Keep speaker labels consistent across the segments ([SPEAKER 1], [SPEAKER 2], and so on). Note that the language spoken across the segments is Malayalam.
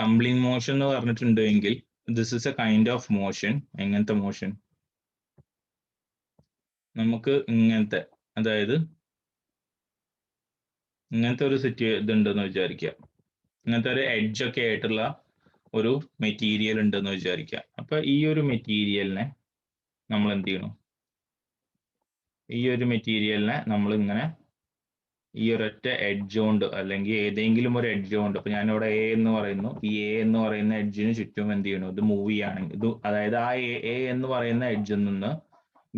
[SPEAKER 1] ടംബ്ലിംഗ് മോഷൻ എന്ന് പറഞ്ഞിട്ടുണ്ടെങ്കിൽ this is A kind of motion. എങ്ങനത്തെ മോഷൻ? നമുക്ക് ഇങ്ങനത്തെ, അതായത് ഇങ്ങനത്തെ ഒരു ഇതുണ്ടെന്ന് വിചാരിക്കുക. ഇങ്ങനത്തെ ഒരു എഡ്ജ് ഒക്കെ ആയിട്ടുള്ള ഒരു മെറ്റീരിയൽ ഉണ്ടെന്ന് വിചാരിക്കുക. അപ്പൊ ഈ ഒരു മെറ്റീരിയലിനെ നമ്മൾ എന്ത് ചെയ്യണം? ഈ ഒരു മെറ്റീരിയലിനെ നമ്മൾ ഇങ്ങനെ ഈ ഒരൊറ്റ എഡ്ജ് കൊണ്ട്, അല്ലെങ്കിൽ ഏതെങ്കിലും ഒരു എഡ്ജ് കൊണ്ട്, ഇപ്പൊ ഞാനിവിടെ എ എന്ന് പറയുന്നു, ഈ എ എന്ന് പറയുന്ന എഡ്ജിന് ചുറ്റും എന്ത് ചെയ്യണം? ഇത് മൂവ് ചെയ്യുകയാണെങ്കിൽ ഇത്, അതായത് ആ എ എന്ന് പറയുന്ന എഡ്ജിൽ നിന്ന്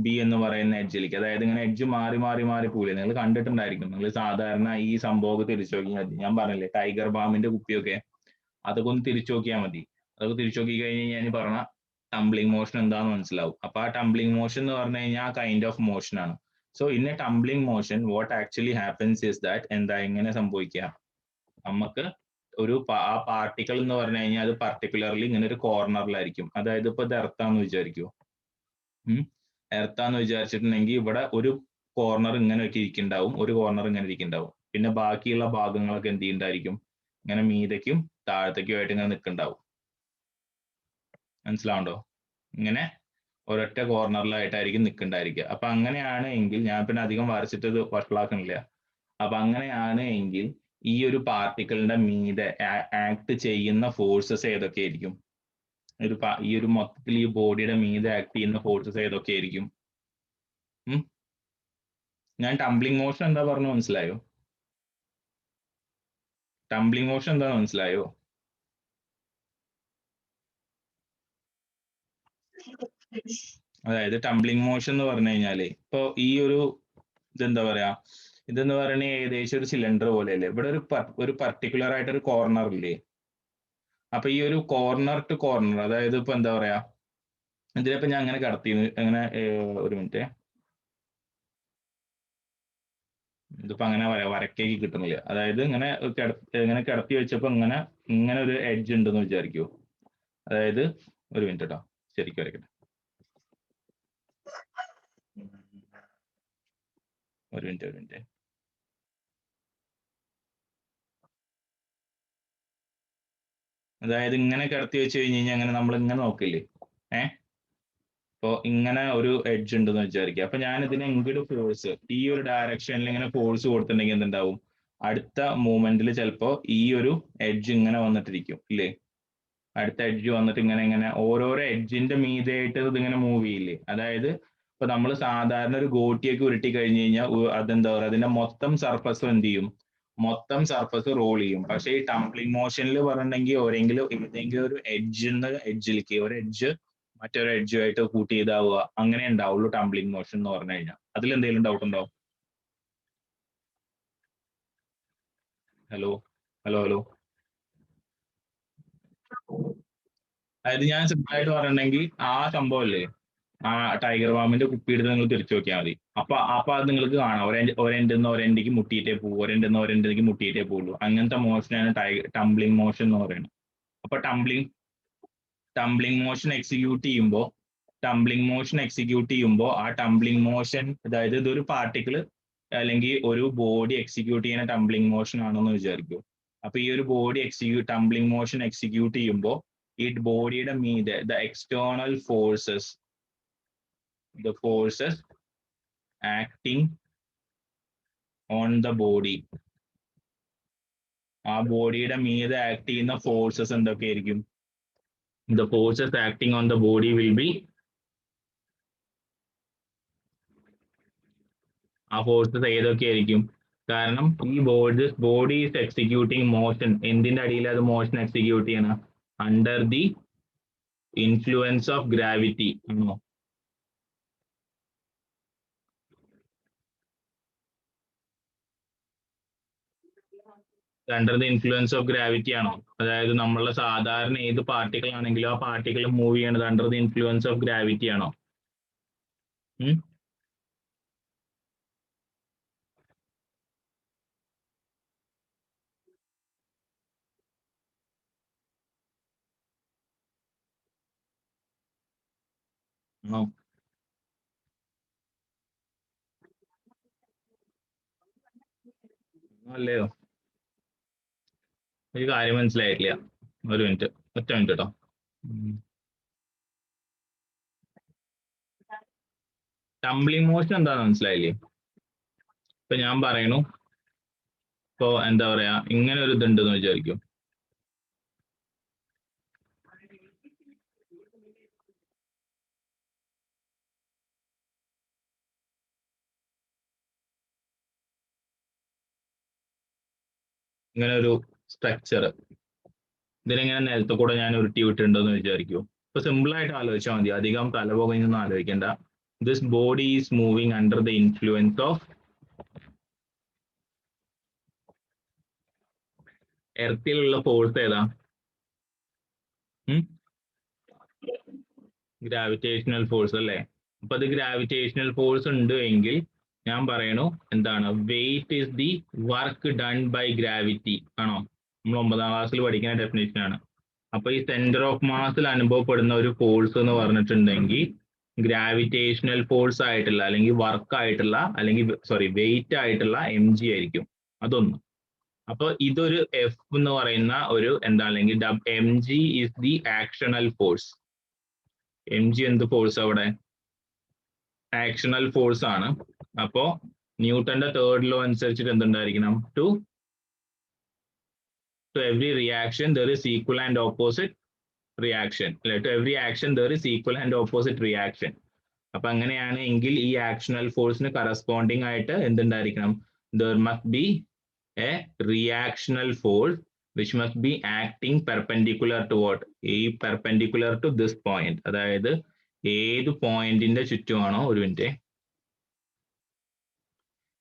[SPEAKER 1] ബി എന്ന് പറയുന്ന എഡ്ജിലേക്ക്, അതായത് ഇങ്ങനെ എഡ്ജ് മാറി മാറി മാറി പോലെ നിങ്ങൾ കണ്ടിട്ടുണ്ടായിരിക്കും. നിങ്ങൾ സാധാരണ ഈ സംഭവമൊക്കെ തിരിച്ചു നോക്കിയാൽ മതി. ഞാൻ പറഞ്ഞില്ലേ ടൈഗർ ബാമിന്റെ കുപ്പിയൊക്കെ, അതൊക്കെ ഒന്ന് തിരിച്ചു നോക്കിയാൽ മതി. അതൊക്കെ തിരിച്ചു നോക്കി കഴിഞ്ഞ് ഞാൻ പറഞ്ഞ ടംബ്ലിംഗ് മോഷൻ എന്താണെന്ന് മനസ്സിലാവും. അപ്പൊ ആ ടംബ്ലിംഗ് മോഷൻ എന്ന് പറഞ്ഞു കഴിഞ്ഞാൽ ആ കൈൻഡ് ഓഫ് മോഷൻ ആണ്. So in A tumbling motion what actually happens is that, എന്താ ഇങ്ങനെ സംഭവിക്കുക? നമുക്ക് ഒരു ആ പാർട്ടിക്കിൾ എന്ന് പറഞ്ഞു കഴിഞ്ഞാൽ അത് പർട്ടിക്കുലർലി ഇങ്ങനെ ഒരു കോർണറിലായിരിക്കും. അതായത് ഇപ്പൊ ഇത് എർത്താന്ന് വിചാരിക്കുമോ? എർത്താന്ന് വിചാരിച്ചിട്ടുണ്ടെങ്കിൽ ഇവിടെ ഒരു കോർണർ ഇങ്ങനെ ഒക്കെ ഇരിക്കുന്നുണ്ടാവും, ഒരു കോർണർ ഇങ്ങനെ ഇരിക്കുന്നുണ്ടാവും. പിന്നെ ബാക്കിയുള്ള ഭാഗങ്ങളൊക്കെ എന്ത് ചെയ്യുന്നുണ്ടായിരിക്കും? ഇങ്ങനെ മീതയ്ക്കും താഴത്തേക്കും ആയിട്ട് ഇങ്ങനെ നിൽക്കുന്നുണ്ടാവും. മനസ്സിലാവുണ്ടോ? ഇങ്ങനെ ഒരൊറ്റ കോർണറിലായിട്ടായിരിക്കും നിൽക്കുന്നുണ്ടായിരിക്കുക. അപ്പൊ അങ്ങനെയാണ് എങ്കിൽ, ഞാൻ പിന്നെ അധികം വരച്ചിട്ട് ഇത് വഷളാക്കണില്ല. അപ്പൊ അങ്ങനെയാണ് എങ്കിൽ ഈ ഒരു പാർട്ടിക്കിളിന്റെ മീതെ ആക്ട് ചെയ്യുന്ന ഫോഴ്സസ് ഏതൊക്കെയായിരിക്കും? ഈ ഒരു മൊത്തത്തിൽ ഈ ബോഡിയുടെ മീതെ ആക്ട് ചെയ്യുന്ന ഫോഴ്സസ് ഏതൊക്കെയായിരിക്കും? ഞാൻ ടംബ്ലിംഗ് മോഷൻ എന്താ പറഞ്ഞു മനസ്സിലായോ? ടംബ്ലിംഗ് മോഷൻ എന്താ മനസ്സിലായോ? അതായത് ടംബ്ലിംഗ് മോഷൻ എന്ന് പറഞ്ഞു കഴിഞ്ഞാല്, ഇപ്പൊ ഈ ഒരു ഇതെന്താ പറയാ, ഇതെന്ന് പറയുന്നത് ഏകദേശം ഒരു സിലിണ്ടർ പോലെയല്ലേ? ഇവിടെ ഒരു പർട്ടിക്കുലർ ആയിട്ട് ഒരു കോർണർ ഇല്ലേ? അപ്പൊ ഈ ഒരു കോർണർ ടു കോർണർ, അതായത് ഇപ്പൊ എന്താ പറയാ, ഇതിലിപ്പോ ഞാൻ അങ്ങനെ കടത്തി, അങ്ങനെ ഒരു മിനിറ്റ്, ഇതിപ്പോ അങ്ങനെ വരക്കേക്ക് കിട്ടുന്നില്ല. അതായത് ഇങ്ങനെ ഇങ്ങനെ കിടത്തി വെച്ചപ്പോ ഇങ്ങനെ ഇങ്ങനെ ഒരു എഡ്ജ് ഉണ്ടെന്ന് വിചാരിക്കൂ. അതായത് ഒരു മിനിറ്റ് കേട്ടോ, ശരിക്കും വരയ്ക്കട്ടെ. ഒരു മിനിറ്റ്. അതായത് ഇങ്ങനെ കിടത്തി വെച്ച് കഴിഞ്ഞ് കഴിഞ്ഞാൽ അങ്ങനെ നമ്മൾ ഇങ്ങനെ നോക്കില്ലേ? ഇപ്പോ ഇങ്ങനെ ഒരു എഡ്ജ് ഉണ്ടെന്ന് വിചാരിക്കുക. അപ്പൊ ഞാൻ ഇതിനെ ഇങ്ങോട്ട് ഫോഴ്സ്, ഈ ഒരു ഡയറക്ഷനിൽ ഇങ്ങനെ ഫോഴ്സ് കൊടുത്തിട്ടുണ്ടെങ്കിൽ എന്തുണ്ടാവും? അടുത്ത മൂവ്മെന്റിൽ ചിലപ്പോ ഈ ഒരു എഡ്ജ് ഇങ്ങനെ വന്നിട്ടിരിക്കും ഇല്ലേ? അടുത്ത എഡ്ജ് വന്നിട്ട് ഇങ്ങനെ ഇങ്ങനെ ഓരോരോ എഡ്ജിന്റെ മീതെയായിട്ട് ഇതിങ്ങനെ മൂവ് ചെയ്യില്ലേ? അതായത് ഇപ്പൊ നമ്മൾ സാധാരണ ഒരു ഗോട്ടിയൊക്കെ ഉരുട്ടി കഴിഞ്ഞ് കഴിഞ്ഞാൽ അതെന്താ പറയുക, അതിന്റെ മൊത്തം സർഫസ് എന്ത് ചെയ്യും? മൊത്തം സർഫസ് റോൾ ചെയ്യും. പക്ഷേ ഈ ടംബ്ലിംഗ് മോഷനിൽ പറഞ്ഞിട്ടുണ്ടെങ്കിൽ ഏതെങ്കിലും ഒരു എഡ്ജിന്ന് എഡ്ജിലേക്ക്, ഒരു എഡ്ജ് മറ്റൊരു എഡ്ജുമായിട്ട് കൂട്ടി ഇതാവുക, അങ്ങനെ ഉണ്ടാവുള്ളൂ ടംബ്ലിംഗ് മോഷൻ എന്ന് പറഞ്ഞു കഴിഞ്ഞാൽ. അതിൽ എന്തെങ്കിലും ഡൗട്ട് ഉണ്ടോ? Hello hello hello. അതായത് ഞാൻ സിമ്പിൾ ആയിട്ട് പറഞ്ഞിട്ടുണ്ടെങ്കിൽ ആ സംഭവം അല്ലേ, ആ ടൈഗർ ബാമിന്റെ കുപ്പി എടുത്ത് നിങ്ങൾ തിരിച്ചു നോക്കിയാൽ മതി. അപ്പൊ അത് നിങ്ങൾക്ക് കാണാം, ഒരെൻഡിന്ന് ഒരെൻഡിക്ക് മുട്ടിയിട്ടേ പോകും, ഒരെൻഡിന്ന് ഒരെൻഡിലേക്ക് മുട്ടിയിട്ടേ പോകുള്ളൂ. അങ്ങനത്തെ മോഷനാണ് ടംബ്ലിംഗ് മോഷൻ എന്ന് പറയുന്നത്. അപ്പൊ ടംബ്ലിംഗ് മോഷൻ എക്സിക്യൂട്ട് ചെയ്യുമ്പോൾ ആ ടംബ്ലിംഗ് മോഷൻ, അതായത് ഇതൊരു പാർട്ടിക്കിൾ അല്ലെങ്കിൽ ഒരു ബോഡി എക്സിക്യൂട്ട് ചെയ്യുന്ന ടംബ്ലിംഗ് മോഷൻ ആണെന്ന് വിചാരിക്കും. അപ്പൊ ഈ ഒരു ബോഡി ടംബ്ലിംഗ് മോഷൻ എക്സിക്യൂട്ട് ചെയ്യുമ്പോൾ ഈ ബോഡിയുടെ മീതെ external forces, the forces acting on the body, ആ ബോഡിയുടെ മീതെ ആക്ട് ചെയ്യുന്ന ഫോഴ്സസ് എന്തൊക്കെയായിരിക്കും? The forces acting on the body will be, ആ ഫോഴ്സസ് ഏതൊക്കെയായിരിക്കും? കാരണം ഈ ബോഡി ഈസ് എക്സിക്യൂട്ടിങ് മോഷൻ, എന്തിന്റെ അടിയിൽ അത് മോഷൻ എക്സിക്യൂട്ട് ചെയ്യണം? Under the influence of gravity ആണോ? Under the influence of gravity ആണോ? അതായത് നമ്മളെ സാധാരണ ഏത് പാർട്ടിക്കിൾ ആണെങ്കിലും ആ പാർട്ടിക്കിൾ മൂവ് ചെയ്യണത് under the influence of gravity ആണോ? ആണോ? അല്ലയോ? ഒരു കാര്യം മനസ്സിലായിട്ടില്ല. ഒരു മിനിറ്റ്, ഒറ്റ മിനിറ്റ് കേട്ടോ. ടംബ്ലിംഗ് മോഷൻ എന്താന്ന് മനസ്സിലായില്ലേ? ഇപ്പൊ ഞാൻ പറയണു, ഇപ്പൊ എന്താ പറയാ, ഇങ്ങനെ ഒരു ഇതുണ്ടെന്ന് വിചാരിക്കും. ഇങ്ങനെ ഒരു സ്ട്രക്ചർ, ഇതിനെങ്ങനെ നിലത്ത് കൂടെ ഞാൻ ഉരുട്ടി വിട്ടിട്ടുണ്ടെന്ന് വിചാരിക്കൂ. ഇപ്പൊ സിമ്പിൾ ആയിട്ട് ആലോചിച്ചാൽ മതി, അധികം തലപോകഞ്ഞൊന്നും ആലോചിക്കേണ്ട. This body is moving under the influence of എർത്തിലുള്ള ഫോഴ്സ് ഏതാ? ഗ്രാവിറ്റേഷണൽ ഫോഴ്സ് അല്ലേ? അപ്പൊ അത് ഗ്രാവിറ്റേഷണൽ ഫോഴ്സ് ഉണ്ട് എങ്കിൽ ഞാൻ പറയണു എന്താണ്, weight is the work done by gravity ആണോ? നമ്മൾ 9ാം ക്ലാസ്സിൽ പഠിക്കുന്ന ഡെഫിനേഷൻ ആണ്. അപ്പൊ ഈ സെന്റർ ഓഫ് മാസിൽ അനുഭവപ്പെടുന്ന ഒരു ഫോഴ്സ് എന്ന് പറഞ്ഞിട്ടുണ്ടെങ്കിൽ ഗ്രാവിറ്റേഷണൽ ഫോഴ്സ് ആയിട്ടുള്ള അല്ലെങ്കിൽ വർക്ക് ആയിട്ടുള്ള അല്ലെങ്കിൽ വെയിറ്റ് ആയിട്ടുള്ള mg ആയിരിക്കും. അതൊന്നും. അപ്പൊ ഇതൊരു എഫ് എന്ന് പറയുന്ന ഒരു എന്താ, അല്ലെങ്കിൽ mg is the actional force. mg എന്ത് ഫോഴ്സ് അവിടെ? ആക്ഷണൽ ഫോഴ്സ് ആണ്. അപ്പോ ന്യൂട്ടന്റെ തേർഡ് ലോ അനുസരിച്ചിട്ട് എന്തുണ്ടായിരിക്കണം? To every reaction there is equal and opposite reaction. To every action there is equal and opposite reaction. അപ്പൊ അങ്ങനെയാണ് എങ്കിൽ ഈ ആക്ഷണൽ ഫോഴ്സിന് കറസ്പോണ്ടിങ് ആയിട്ട് എന്തുണ്ടായിരിക്കണം? there must be a reactional force which must be acting perpendicular to what? ഈ perpendicular to this point. അതായത് ഏത് പോയിന്റിന്റെ ചുറ്റുമാണോ, ഒരു മിനിറ്റ്,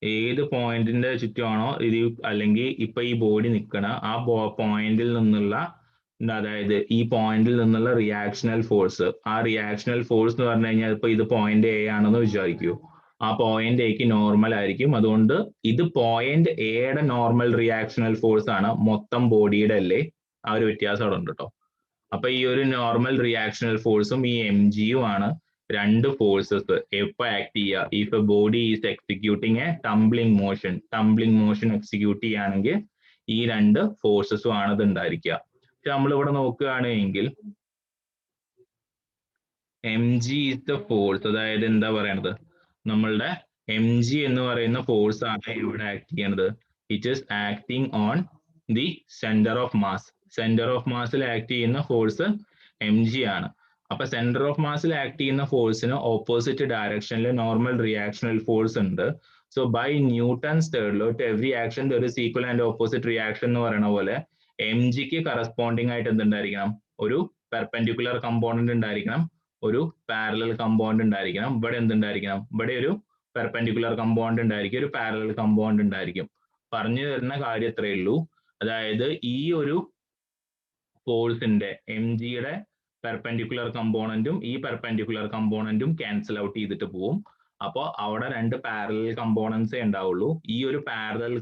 [SPEAKER 1] ഏത് പോയിന്റിന്റെ ചുറ്റുമാണോ ഇത്, അല്ലെങ്കിൽ ഇപ്പൊ ഈ ബോഡി നിൽക്കണ ആ പോയിന്റിൽ നിന്നുള്ള, അതായത് ഈ പോയിന്റിൽ നിന്നുള്ള റിയാക്ഷണൽ ഫോഴ്സ്, ആ റിയാക്ഷണൽ ഫോഴ്സ് എന്ന് പറഞ്ഞു കഴിഞ്ഞാൽ ഇപ്പൊ ഇത് പോയിന്റ് എ ആണെന്ന് വിചാരിക്കൂ. ആ പോയിന്റ് എക്ക് നോർമൽ ആയിരിക്കും. അതുകൊണ്ട് ഇത് പോയിന്റ് എയുടെ നോർമൽ റിയാക്ഷണൽ ഫോഴ്സ് ആണ്, മൊത്തം ബോഡിയുടെ അല്ലേ. ആ ഒരു വ്യത്യാസം അവിടെ ഉണ്ട് കേട്ടോ. അപ്പൊ ഈ ഒരു നോർമൽ റിയാക്ഷണൽ ഫോഴ്സും ഈ mg യും ആണ് രണ്ട് ഫോഴ്സസ് എപ്പോ ആക്ട് ചെയ്യുക? If A body is executing A tumbling motion execute ചെയ്യുകയാണെങ്കിൽ ഈ രണ്ട് ഫോഴ്സസും ആണ് ഇത് ഉണ്ടായിരിക്കുക. പക്ഷെ നമ്മളിവിടെ നോക്കുകയാണെങ്കിൽ mg is the ഫോഴ്സ്, അതായത് എന്താ പറയണത്, നമ്മളുടെ mg എന്ന് പറയുന്ന ഫോഴ്സ് ആണ് ഇവിടെ ആക്ട് ചെയ്യണത്. It is acting on the centre of mass. Centre of മാസിൽ ആക്ട് ചെയ്യുന്ന ഫോഴ്സ് mg ആണ്. അപ്പൊ സെന്റർ ഓഫ് മാസിൽ ആക്ട് ചെയ്യുന്ന ഫോഴ്സിന് ഓപ്പോസിറ്റ് ഡയറക്ഷനിൽ നോർമൽ റിയാക്ഷണൽ ഫോഴ്സ് ഉണ്ട്. So by Newton's third law, to every action there is equal and opposite reaction എന്ന് പറയുന്ന പോലെ mgക്ക് കറസ്പോണ്ടിങ് ആയിട്ട് എന്തുണ്ടായിരിക്കണം? ഒരു പെർപെൻഡിക്കുലർ കമ്പോണന്റ് ഉണ്ടായിരിക്കണം, ഒരു പാരലൽ കമ്പോണന്റ് ഉണ്ടായിരിക്കണം. ഇവിടെ എന്തുണ്ടായിരിക്കണം? ഇവിടെ ഒരു പെർപെൻഡിക്കുലർ കമ്പോണന്റ് ഉണ്ടായിരിക്കും, ഒരു പാരലൽ കമ്പോണന്റ് ഉണ്ടായിരിക്കും. പറഞ്ഞു തരുന്ന കാര്യം എത്രയേ ഉള്ളൂ, അതായത് ഈ ഒരു ഫോഴ്സിന്റെ mgയുടെ പെർപെൻഡിക്കുലർ കമ്പോണന്റും ഈ പെർപെൻഡിക്കുലർ കമ്പോണന്റും ക്യാൻസൽ ഔട്ട് ചെയ്തിട്ട് പോവും. അപ്പോൾ അവിടെ രണ്ട് പാരലൽ കമ്പോണൻസേ ഉണ്ടാവുള്ളൂ. ഈ ഒരു പാരലൽ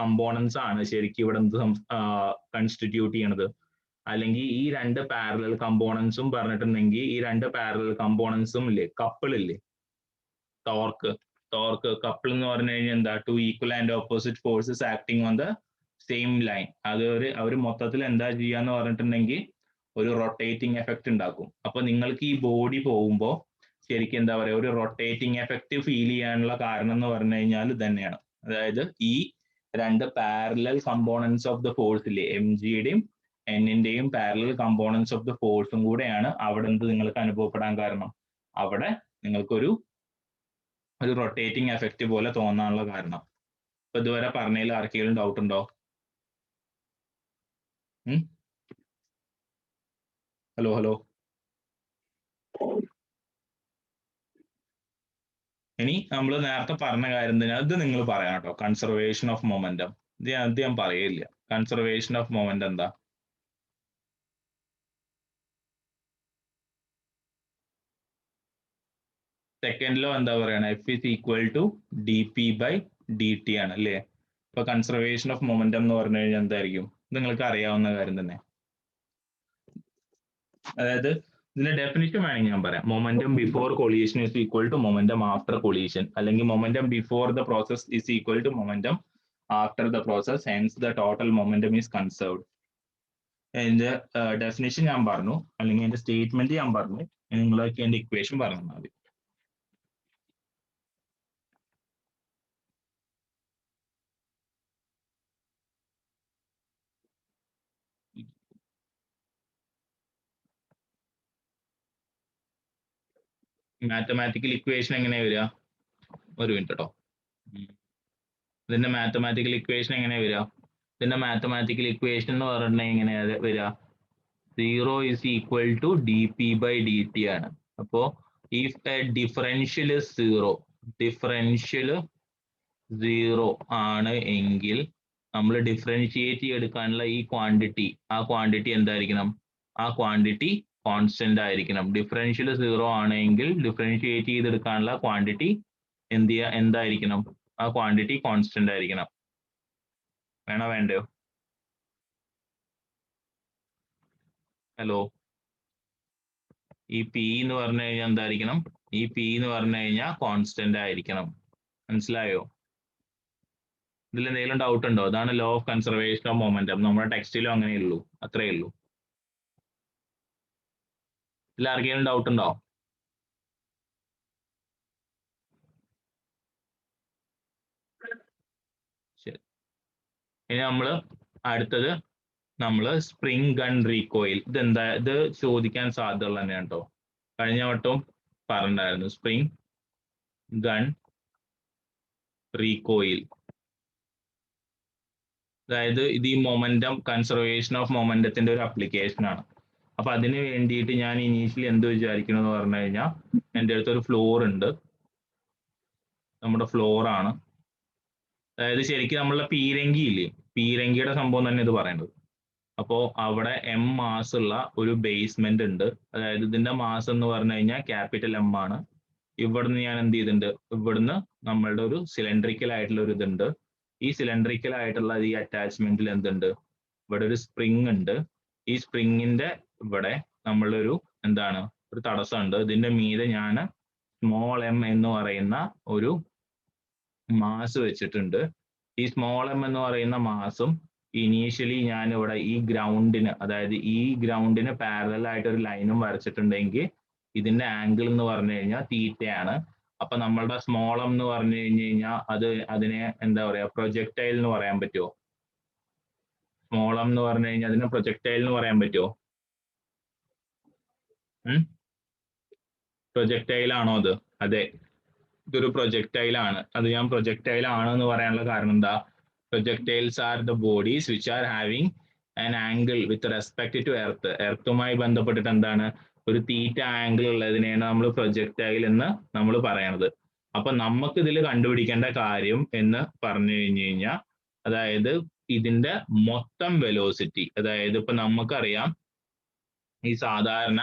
[SPEAKER 1] കമ്പോണൻസ് ആണ് ശരിക്കും ഇവിടെ എന്ത് കൺസ്റ്റിറ്റ്യൂട്ട് ചെയ്യണത്. അല്ലെങ്കിൽ ഈ രണ്ട് പാരലൽ കമ്പോണൻസും പറഞ്ഞിട്ടുണ്ടെങ്കിൽ ഈ രണ്ട് പാരലൽ കമ്പോണൻസും ഇല്ലേ, കപ്പിൾ ഇല്ലേ, ടോർക്ക് കപ്പിൾ എന്ന് പറഞ്ഞു കഴിഞ്ഞാൽ എന്താ? Two equal and opposite forces acting on the same line. അത് അവർ മൊത്തത്തിൽ എന്താ ചെയ്യാന്ന് പറഞ്ഞിട്ടുണ്ടെങ്കിൽ ഒരു റൊട്ടേറ്റിംഗ് എഫക്റ്റ് ഉണ്ടാക്കും. അപ്പൊ നിങ്ങൾക്ക് ഈ ബോഡി പോകുമ്പോൾ ശരിക്കും എന്താ പറയാ, ഒരു റൊട്ടേറ്റിംഗ് എഫക്റ്റ് ഫീൽ ചെയ്യാനുള്ള കാരണം എന്ന് പറഞ്ഞു കഴിഞ്ഞാൽ തന്നെയാണ്. അതായത് ഈ രണ്ട് parallel components of the force ഇല്ലേ, mgയുടെയും എന്നിന്റെയും പാരലൽ കമ്പോണൻസ് ഓഫ് ദ ഫോഴ്സും കൂടെയാണ് അവിടെ എന്ത് നിങ്ങൾക്ക് അനുഭവപ്പെടാൻ കാരണം, അവിടെ നിങ്ങൾക്കൊരു റൊട്ടേറ്റിംഗ് എഫക്റ്റ് പോലെ തോന്നാനുള്ള കാരണം. ഇപ്പൊ ഇതുവരെ പറഞ്ഞതിൽ ആർക്കെങ്കിലും ഡൗട്ട് ഉണ്ടോ? ഹലോ. ഇനി നമ്മൾ നേരത്തെ പറഞ്ഞ കാര്യം തന്നെ, അത് നിങ്ങൾ പറയാം കേട്ടോ. കൺസർവേഷൻ ഓഫ് മൊമെന്റം, ഇത് ഞാൻ പറയില്ല. കൺസർവേഷൻ ഓഫ് മൊമെന്റം എന്താ? സെക്കൻഡ് ലോ എന്താ പറയണ? F is equal to dp/dt ആണ് അല്ലേ? ഇപ്പൊ കൺസർവേഷൻ ഓഫ് മൊമെന്റം എന്ന് പറഞ്ഞു കഴിഞ്ഞാൽ എന്തായിരിക്കും? നിങ്ങൾക്ക് അറിയാവുന്ന കാര്യം തന്നെ. അതായത് ഇതിന്റെ ഡെഫിനിഷൻ വേണമെങ്കിൽ ഞാൻ പറയാം. Momentum before collision is equal to momentum after collision, അല്ലെങ്കിൽ momentum before the process is equal to momentum after the process, hence the total momentum is conserved. അതിന്റെ ഡെഫിനേഷൻ ഞാൻ പറഞ്ഞു, അല്ലെങ്കിൽ അതിന്റെ സ്റ്റേറ്റ്മെന്റ് ഞാൻ പറഞ്ഞു, നിങ്ങളൊക്കെ അതിന്റെ ഇക്വേഷൻ പറഞ്ഞു മതി. മാത്തമാറ്റിക്കൽ ഇക്വേഷൻ എങ്ങനെയാ വരിക? ഒരു മിനിറ്റ് കേട്ടോ. ഇതിന്റെ മാത്തമാറ്റിക്കൽ ഇക്വേഷൻ എങ്ങനെയാ വരിക? ഇതിന്റെ മാത്തമാറ്റിക്കൽ ഇക്വേഷൻ എന്ന് പറഞ്ഞിട്ടുണ്ടെങ്കിൽ എങ്ങനെയാ വരിക? 0 is equal to dp/dt ആണ്. അപ്പോ if a differential is 0, differential 0 ആണ് എങ്കിൽ നമ്മൾ ഡിഫറൻഷിയേറ്റ് ചെയ്തെടുക്കാനുള്ള ഈ ക്വാണ്ടിറ്റി, ആ ക്വാണ്ടിറ്റി എന്തായിരിക്കണം? ആ ക്വാണ്ടിറ്റി കോൺസ്റ്റന്റ് ആയിരിക്കണം. ഡിഫറൻഷ്യൽ 0 ആണെങ്കിൽ ഡിഫറൻഷിയേറ്റ് ചെയ്തെടുക്കാനുള്ള ക്വാണ്ടിറ്റി എന്തായിരിക്കണം? ആ ക്വാണ്ടിറ്റി കോൺസ്റ്റന്റ് ആയിരിക്കണം. വേണോ വേണ്ടയോ? ഹലോ, ഈ പി എന്ന് പറഞ്ഞു കഴിഞ്ഞാൽ എന്തായിരിക്കണം? ഈ പി എന്ന് പറഞ്ഞു കഴിഞ്ഞാൽ കോൺസ്റ്റന്റ് ആയിരിക്കണം. മനസ്സിലായോ? ഇതിൽ എന്തെങ്കിലും ഡൗട്ട് ഉണ്ടോ? അതാണ് law of conservation of momentum. നമ്മുടെ ടെക്സ്റ്റിലും അങ്ങനെയുള്ളൂ, അത്രേ ഉള്ളൂ. ഇതിൽ ആർക്കെങ്കിലും ഡൗട്ട് ഉണ്ടോ? ശരി, ഇനി നമ്മള് അടുത്തത് സ്പ്രിംഗ് ഗൺ റീകോയിൽ. ഇതെന്താ? ഇത് ചോദിക്കാൻ സാധ്യതയുള്ള തന്നെയാണ് കേട്ടോ. കഴിഞ്ഞ വട്ടവും പറഞ്ഞിട്ടുണ്ടായിരുന്നു സ്പ്രിംഗ് ഗൺ റീകോയിൽ. അതായത് ഇത് ഈ മൊമെന്റം, കൺസർവേഷൻ ഓഫ് മൊമെന്റത്തിന്റെ ഒരു അപ്ലിക്കേഷൻ ആണ്. അപ്പൊ അതിന് വേണ്ടിയിട്ട് ഞാൻ ഇനീഷ്യലി എന്ത് വിചാരിക്കണം എന്ന് പറഞ്ഞു കഴിഞ്ഞാൽ, എൻ്റെ അടുത്ത് ഒരു ഫ്ലോർ ഉണ്ട്, നമ്മുടെ ഫ്ലോർ ആണ്. അതായത് ശരിക്കും നമ്മളുടെ പീരങ്കി ഇല്ലേ, പീരങ്കിയുടെ സംഭവം തന്നെ ഇത് പറയേണ്ടത്. അപ്പോൾ അവിടെ എം മാസ് ഉള്ള ഒരു ബേസ്മെന്റ് ഉണ്ട്. അതായത് ഇതിന്റെ മാസ് എന്ന് പറഞ്ഞു കഴിഞ്ഞാൽ ക്യാപിറ്റൽ എം ആണ്. ഇവിടുന്ന് ഞാൻ എന്ത് ചെയ്തിട്ടുണ്ട്? ഇവിടുന്ന് നമ്മളുടെ ഒരു സിലിണ്ടറിക്കൽ ആയിട്ടുള്ള ഒരു ഇതുണ്ട്. ഈ സിലിണ്ടറിക്കൽ ആയിട്ടുള്ള ഈ അറ്റാച്ച്മെന്റിൽ എന്തുണ്ട്? ഇവിടെ ഒരു സ്പ്രിങ് ഉണ്ട്. ഈ സ്പ്രിങ്ങിന്റെ ഇവിടെ നമ്മളൊരു എന്താണ്, ഒരു തടസ്സമുണ്ട്. ഇതിന്റെ മീതെ ഞാൻ സ്മോൾ എം എന്ന് പറയുന്ന ഒരു മാസ് വെച്ചിട്ടുണ്ട്. ഈ സ്മോൾ എം എന്ന് പറയുന്ന മാസും ഇനീഷ്യലി ഞാൻ ഇവിടെ ഈ ഗ്രൗണ്ടിന്, അതായത് ഈ ഗ്രൗണ്ടിന് പാരലൽ ആയിട്ട് ഒരു ലൈനും വരച്ചിട്ടുണ്ടെങ്കിൽ ഇതിന്റെ ആംഗിൾ എന്ന് പറഞ്ഞു കഴിഞ്ഞാൽ തീറ്റയാണ്. അപ്പൊ നമ്മളുടെ സ്മോൾ എം എന്ന് പറഞ്ഞു കഴിഞ്ഞു കഴിഞ്ഞാൽ അതിനെ എന്താ പറയാ, പ്രൊജക്ടൈൽ എന്ന് പറയാൻ പറ്റുമോ? സ്മോൾ എം എന്ന് പറഞ്ഞു കഴിഞ്ഞാൽ അതിനെ പ്രൊജക്ടൈൽ എന്ന് പറയാൻ പറ്റുമോ? പ്രൊജക്ടൈൽ ആണോ അത്? അതെ, ഇതൊരു പ്രൊജക്ടൈൽ ആണ്. അത് ഞാൻ പ്രൊജക്ടൈൽ ആണ് എന്ന് പറയാനുള്ള കാരണം എന്താ? Projectiles are the bodies which are having an angle with respect to earth. എർത്തുമായി ബന്ധപ്പെട്ടിട്ട് എന്താണ്, ഒരു തീറ്റ ആംഗിൾ ഉള്ളതിനെയാണ് നമ്മൾ പ്രൊജക്ടൈൽ എന്ന് നമ്മൾ പറയണത്. അപ്പൊ നമുക്ക് ഇതിൽ കണ്ടുപിടിക്കേണ്ട കാര്യം എന്ന് പറഞ്ഞു കഴിഞ്ഞു കഴിഞ്ഞാൽ, അതായത് ഇതിന്റെ മൊത്തം വെലോസിറ്റി. അതായത് ഇപ്പൊ നമുക്കറിയാം ഈ സാധാരണ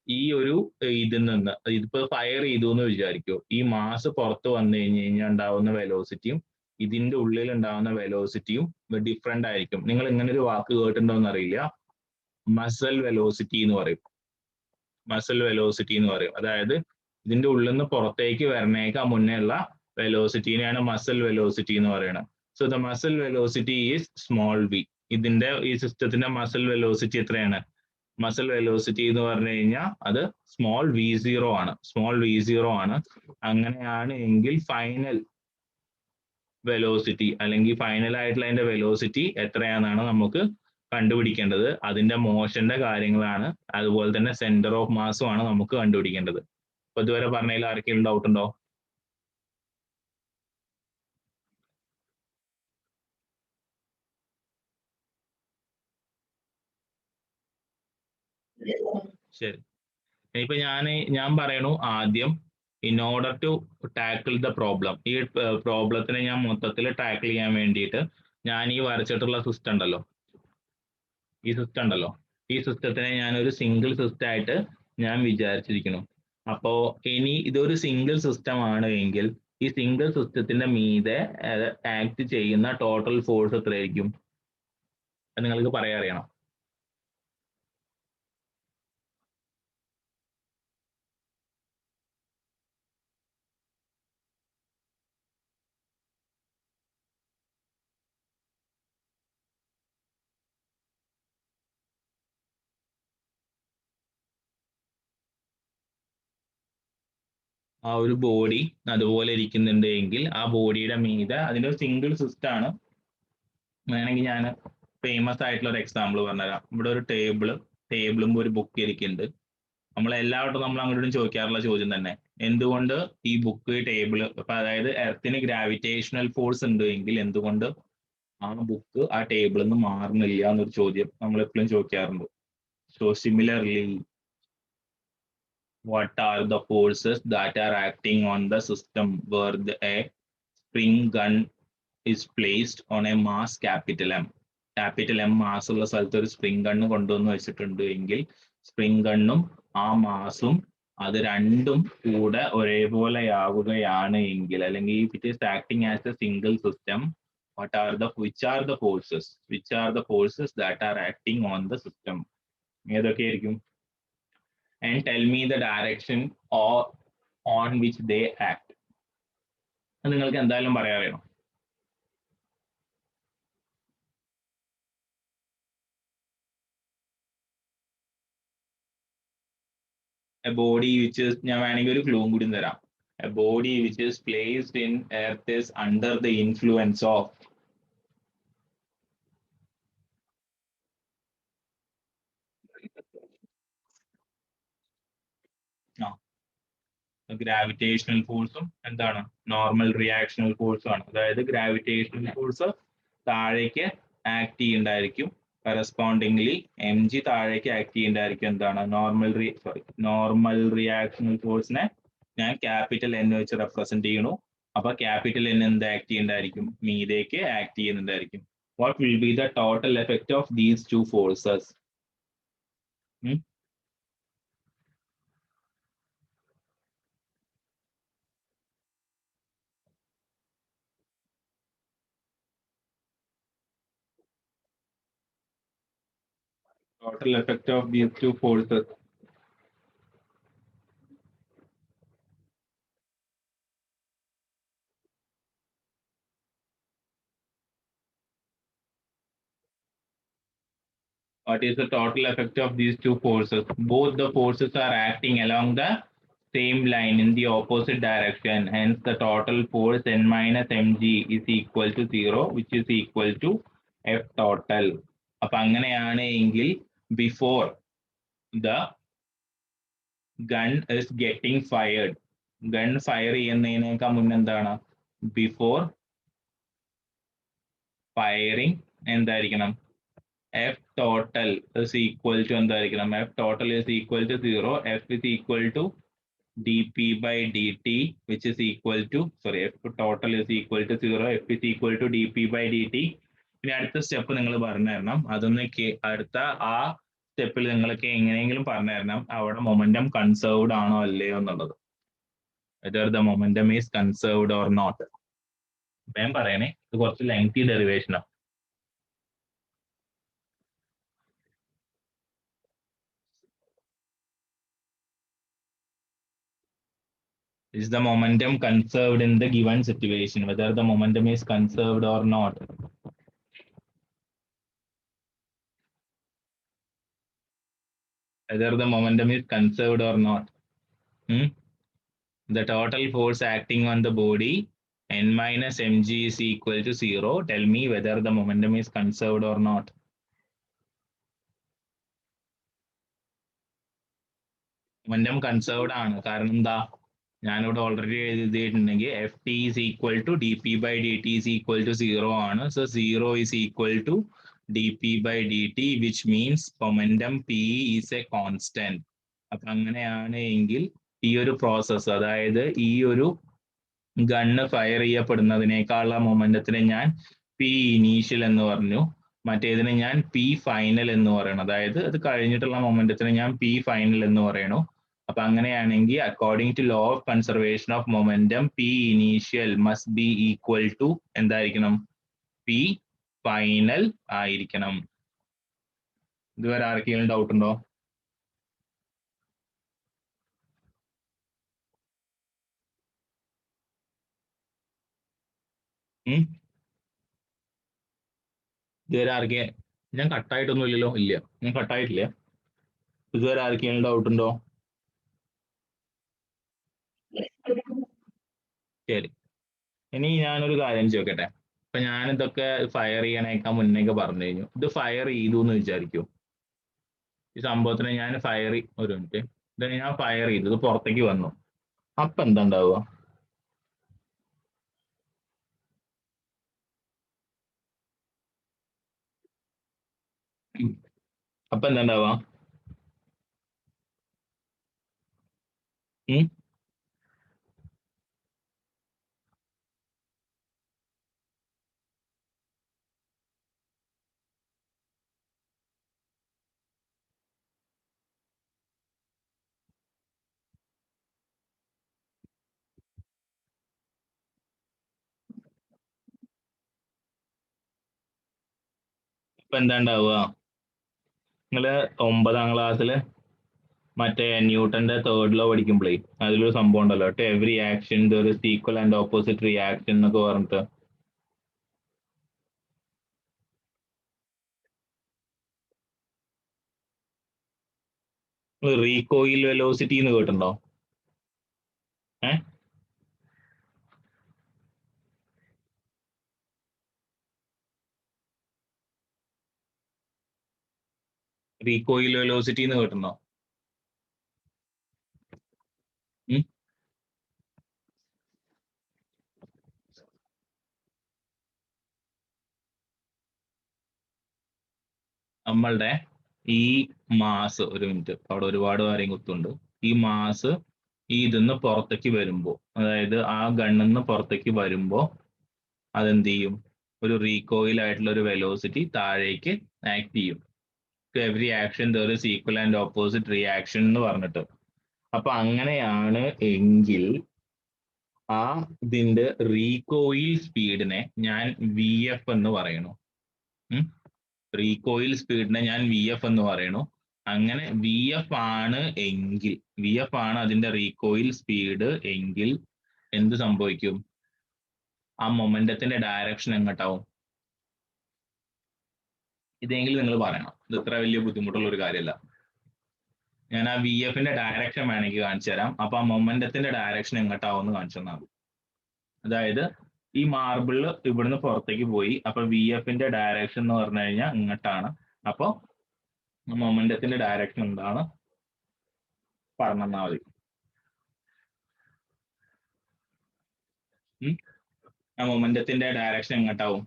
[SPEAKER 1] ഈ ഒരു ഇതിൽ നിന്ന്, ഇതിപ്പോ ഫയർ ചെയ്തു എന്ന് വിചാരിക്കൂ, ഈ മാസ് പുറത്ത് വന്നു കഴിഞ്ഞു കഴിഞ്ഞാൽ ഉണ്ടാവുന്ന വെലോസിറ്റിയും ഇതിന്റെ ഉള്ളിൽ ഉണ്ടാവുന്ന വെലോസിറ്റിയും ഡിഫറെന്റ് ആയിരിക്കും. നിങ്ങൾ ഇങ്ങനെ ഒരു വാക്ക് കേട്ടിട്ടുണ്ടോന്ന് അറിയില്ല, മസൽ വെലോസിറ്റി എന്ന് പറയും. മസൽ വെലോസിറ്റി എന്ന് പറയും. അതായത് ഇതിന്റെ ഉള്ളിൽ നിന്ന് പുറത്തേക്ക് വരണേക്കാൾ മുന്നേ ഉള്ള വെലോസിറ്റിനെയാണ് മസൽ വെലോസിറ്റി എന്ന് പറയുന്നത്. So the muzzle velocity is small V. ഇതിന്റെ ഈ സിസ്റ്റത്തിന്റെ മസൽ വെലോസിറ്റി എത്രയാണ്? മസൽ വെലോസിറ്റി എന്ന് പറഞ്ഞു കഴിഞ്ഞാൽ അത് സ്മോൾ v0 ആണ്. സ്മോൾ v0 ആണ്. അങ്ങനെയാണ് എങ്കിൽ ഫൈനൽ വെലോസിറ്റി അല്ലെങ്കിൽ ഫൈനൽ ആയിട്ടുള്ള അതിന്റെ വെലോസിറ്റി എത്രയാണെന്നാണ് നമുക്ക് കണ്ടുപിടിക്കേണ്ടത്. അതിന്റെ മോഷന്റെ കാര്യങ്ങളാണ്, അതുപോലെ തന്നെ സെന്റർ ഓഫ് മാസും ആണ് നമുക്ക് കണ്ടുപിടിക്കേണ്ടത്. അപ്പൊ ഇതുവരെ പറഞ്ഞതിൽ ആർക്കെങ്കിലും ഡൗട്ട് ഉണ്ടോ? ശരി, ഇപ്പൊ ഞാൻ പറയണു ആദ്യം, in order to tackle the problem, ഈ പ്രോബ്ലത്തിനെ ഞാൻ മൊത്തത്തിൽ ടാക്കിൾ ചെയ്യാൻ വേണ്ടിയിട്ട് ഞാൻ ഈ വരച്ചിട്ടുള്ള സിസ്റ്റം ഉണ്ടല്ലോ, ഈ സിസ്റ്റത്തിനെ ഞാൻ ഒരു സിംഗിൾ സിസ്റ്റം ആയിട്ട് ഞാൻ വിചാരിച്ചിരിക്കുന്നു. അപ്പോ ഇനി ഇതൊരു സിംഗിൾ സിസ്റ്റം ആണ് എങ്കിൽ ഈ സിംഗിൾ സിസ്റ്റത്തിന്റെ മീതെ ആക്ട് ചെയ്യുന്ന ടോട്ടൽ ഫോഴ്സ് എത്രയായിരിക്കും? നിങ്ങൾക്ക് പറയാൻ അറിയണം. ആ ഒരു ബോഡി അതുപോലെ ഇരിക്കുന്നുണ്ട് എങ്കിൽ ആ ബോഡിയുടെ മീതെ അതിന്റെ ഒരു സിംഗിൾ സിസ്റ്റം ആണ്. വേണമെങ്കിൽ ഞാൻ ഫേമസ് ആയിട്ടുള്ള ഒരു എക്സാമ്പിൾ പറഞ്ഞുതരാം. ഇവിടെ ഒരു ടേബിളും ഒരു ബുക്ക് ഇരിക്കുന്നുണ്ട്. നമ്മൾ എല്ലാവരും നമ്മൾ അങ്ങോട്ടും ചോദിക്കാറുള്ള ചോദ്യം തന്നെ, എന്തുകൊണ്ട് ഈ ബുക്ക് ടേബിള് അതായത് എർത്തിന് ഗ്രാവിറ്റേഷണൽ ഫോഴ്സ് ഉണ്ട് എങ്കിൽ എന്തുകൊണ്ട് ആ ബുക്ക് ആ ടേബിളിൽ നിന്ന് മാറുന്നില്ല എന്നൊരു ചോദ്യം നമ്മൾ എപ്പോഴും ചോദിക്കാറുണ്ട്. So similarly, what are the forces that are acting on the system where a spring gun is placed on a mass capital M? Capital M mass ഉള്ള സ്ഥലത്ത് ഒരു സ്പ്രിംഗ് ഗണ്ണ് കൊണ്ടുവന്ന് വെച്ചിട്ടുണ്ട് എങ്കിൽ സ്പ്രിംഗ് ഗണ്ണും ആ മാസും അത് രണ്ടും കൂടെ ഒരേപോലെയാവുകയാണ് എങ്കിൽ, അല്ലെങ്കിൽ it is acting as A single system, which are the forces that are acting on the system? ഏതൊക്കെയായിരിക്കും? And tell me the direction or on which they act. അത് നിങ്ങൾക്ക് എന്തായാലും പറയാറിയണം. A body which is, ഞാൻ വേണമെങ്കിൽ ഒരു ക്ലൂവും കൂടി തരാം. A body which is placed in earth is under the influence of gravitational ഫോഴ്സും എന്താണ്, നോർമൽ റിയാക്ഷണൽ ഫോഴ്സും ആണ്. അതായത് ഗ്രാവിറ്റേഷണൽ ഫോഴ്സ് താഴേക്ക് ആക്ട് ചെയ്യുന്നുണ്ടായിരിക്കും, കറസ്പോണ്ടിംഗ്ലി എം ജി താഴേക്ക് ആക്ട് ചെയ്യുന്നുണ്ടായിരിക്കും എന്താണ്, നോർമൽ റിയാക്ഷണൽ ഫോഴ്സിനെ ഞാൻ ക്യാപിറ്റൽ എൻ വെച്ച് റെപ്രസെന്റ് ചെയ്യണു. അപ്പൊ ക്യാപിറ്റൽ എൻ എന്ത് ആക്ട് ചെയ്യുന്നുണ്ടായിരിക്കും, മീതേക്ക് ആക്ട് ചെയ്യുന്നുണ്ടായിരിക്കും. What will be the total effect of these two forces? Total effect of these two forces. What is the total effect of these two forces? Both the forces are acting along the same line in the opposite direction. Hence, the total force N minus mg is equal to 0, which is equal to F total. അപ്പൊ അങ്ങനെയാണ് എങ്കിൽ before the gun is getting fired, gun fire ചെയ്യുന്നതിനേക്കാൾ മുന്നേ എന്താണ്, before firing എന്തായിരിക്കണം, F total is equal to എന്തായിരിക്കണം, F total is equal to 0, F is equal to dp by dt, which is equal to, sorry, F total is equal to 0, F is equal to dp by dt. ഇനി അടുത്ത സ്റ്റെപ്പ് നിങ്ങൾ പറഞ്ഞു തരണം. അതൊന്ന് അടുത്ത ആ സ്റ്റെപ്പിൽ നിങ്ങൾക്ക് എങ്ങനെയെങ്കിലും പറഞ്ഞു തരണം അവിടെ മൊമെന്റം കൺസേർവ്ഡ് ആണോ അല്ലയോ എന്നുള്ളത്. whether the momentum is conserved or not. ഞാൻ പറയണേ, ഇത് കുറച്ച് lengthy ഡെറിവേഷനാണ്. Is the momentum conserved in the given situation? Whether the momentum is conserved or not. Whether the momentum is conserved or not. The total force acting on the body N minus mg is equal to 0. Tell me whether the momentum is conserved or not. Momentum conserved ആണ്. കാരണം എന്താ, ഞാനിവിടെ ഓൾറെഡി എഴുതിയിട്ടുണ്ടെങ്കിൽ F T is equal to D P by D T is equal to 0 ആണ്. So 0 is equal to D P by D T, which means momentum P is a constant. അപ്പൊ അങ്ങനെയാണ് എങ്കിൽ ഈ ഒരു പ്രോസസ്, അതായത് ഈ ഒരു ഗണ്ണ് ഫയർ ചെയ്യപ്പെടുന്നതിനേക്കാളുള്ള മൊമെന്റത്തിനെ ഞാൻ പി ഇനീഷ്യൽ എന്ന് പറഞ്ഞു, മറ്റേതിനെ ഞാൻ പി ഫൈനൽ എന്ന് പറയണം. അതായത് അത് കഴിഞ്ഞിട്ടുള്ള മൊമെന്റത്തിനെ ഞാൻ പി ഫൈനൽ എന്ന് പറയണു. അപ്പൊ അങ്ങനെയാണെങ്കിൽ according to law of conservation of momentum P initial must be equal to എന്തായിരിക്കണം, പി ഫൈനൽ ആയിരിക്കണം. ഇതുവരെ ആർക്കെങ്കിലും ഡൗട്ട് ഉണ്ടോ? ഇതുവരെ ആർക്കെ, ഞാൻ കട്ടായിട്ടൊന്നും ഇല്ലല്ലോ? ഇല്ല, ഞാൻ കട്ടായിട്ടില്ല. ഇതുവരെ ആർക്കെങ്കിലും ഡൗട്ട് ഉണ്ടോ? ശരി. ഇനി ഞാനൊരു കാര്യം ചോദിക്കട്ടെ. ഇപ്പൊ ഞാനിതൊക്കെ ഫയർ ചെയ്യാനേക്കാൾ മുന്നേക്ക് പറഞ്ഞു കഴിഞ്ഞു. ഇത് ഫയർ ചെയ്തു എന്ന് വിചാരിക്കൂ. ഈ സംഭവത്തിനെ ഞാൻ ഒരു മിനിറ്റ്, ഇത് ഞാൻ ഫയർ ചെയ്തു, ഇത് പുറത്തേക്ക് വന്നു. അപ്പൊ എന്താ ഉണ്ടാവുക? അപ്പൊ എന്താ ഉണ്ടാവുക? ഇപ്പൊ എന്താ ഉണ്ടാവുക? നിങ്ങള് 9ാം ക്ലാസ്സില് മറ്റേ ന്യൂട്ടന്റെ തേർഡ് ലോ പഠിക്കുമ്പോഴേ അതിലൊരു സംഭവം ഉണ്ടല്ലോ, to every action there is equal and opposite reaction എന്നൊക്കെ പറഞ്ഞിട്ട്. റീകോയിൽ വെലോസിറ്റി എന്ന് കേട്ടിട്ടുണ്ടോ? ഏഹ് റീകോയിൽ വെലോസിറ്റി എന്ന് കേട്ടിട്ടുണ്ടോ? നമ്മളുടെ ഈ മാസ്, ഒരു മിനിറ്റ്, അവിടെ ഒരുപാട് കാര്യം കുത്തുണ്ട്. ഈ മാസ് ഈ ഇതിന്ന് പുറത്തേക്ക് വരുമ്പോ, അതായത് ആ ഗണ്ണിന്ന് പുറത്തേക്ക് വരുമ്പോ അതെന്ത് ചെയ്യും? ഒരു റീകോയിൽ ആയിട്ടുള്ള ഒരു വെലോസിറ്റി താഴേക്ക് ആക്ട് ചെയ്യും. To every action there is equal and opposite reaction എന്ന് പറഞ്ഞിട്ട്. അപ്പൊ അങ്ങനെയാണ് എങ്കിൽ ആ ഇതിന്റെ റീകോയിൽ സ്പീഡിനെ ഞാൻ വി എഫ് എന്ന് പറയണു. റീകോയിൽ സ്പീഡിനെ ഞാൻ വി എഫ് എന്ന് പറയണു. അങ്ങനെ വി എഫ് ആണ് എങ്കിൽ, വി എഫ് ആണ് അതിന്റെ റീകോയിൽ സ്പീഡ് എങ്കിൽ എന്ത് സംഭവിക്കും? ആ മൊമെന്റത്തിന്റെ ഡയറക്ഷൻ എങ്ങോട്ടാവും? ഇതെങ്കിലും നിങ്ങൾ പറയണം. ഇത് ഇത്ര വലിയ ബുദ്ധിമുട്ടുള്ള ഒരു കാര്യമല്ല. ഞാൻ ആ വി എഫിന്റെ ഡയറക്ഷൻ വേണമെങ്കിൽ കാണിച്ചു തരാം. അപ്പൊ ആ മൊമെന്റത്തിന്റെ ഡയറക്ഷൻ എങ്ങോട്ടാവും എന്ന് കാണിച്ചു തന്നാൽ മതി. അതായത് ഈ മാർബിള് ഇവിടുന്ന് പുറത്തേക്ക് പോയി, അപ്പൊ വി എഫിന്റെ ഡയറക്ഷൻ എന്ന് പറഞ്ഞു കഴിഞ്ഞാൽ ഇങ്ങോട്ടാണ്. അപ്പൊ മൊമെന്റത്തിന്റെ ഡയറക്ഷൻ എന്താണ് പറഞ്ഞാൽ മതി. ആ മൊമെന്റത്തിന്റെ ഡയറക്ഷൻ എങ്ങോട്ടാവും?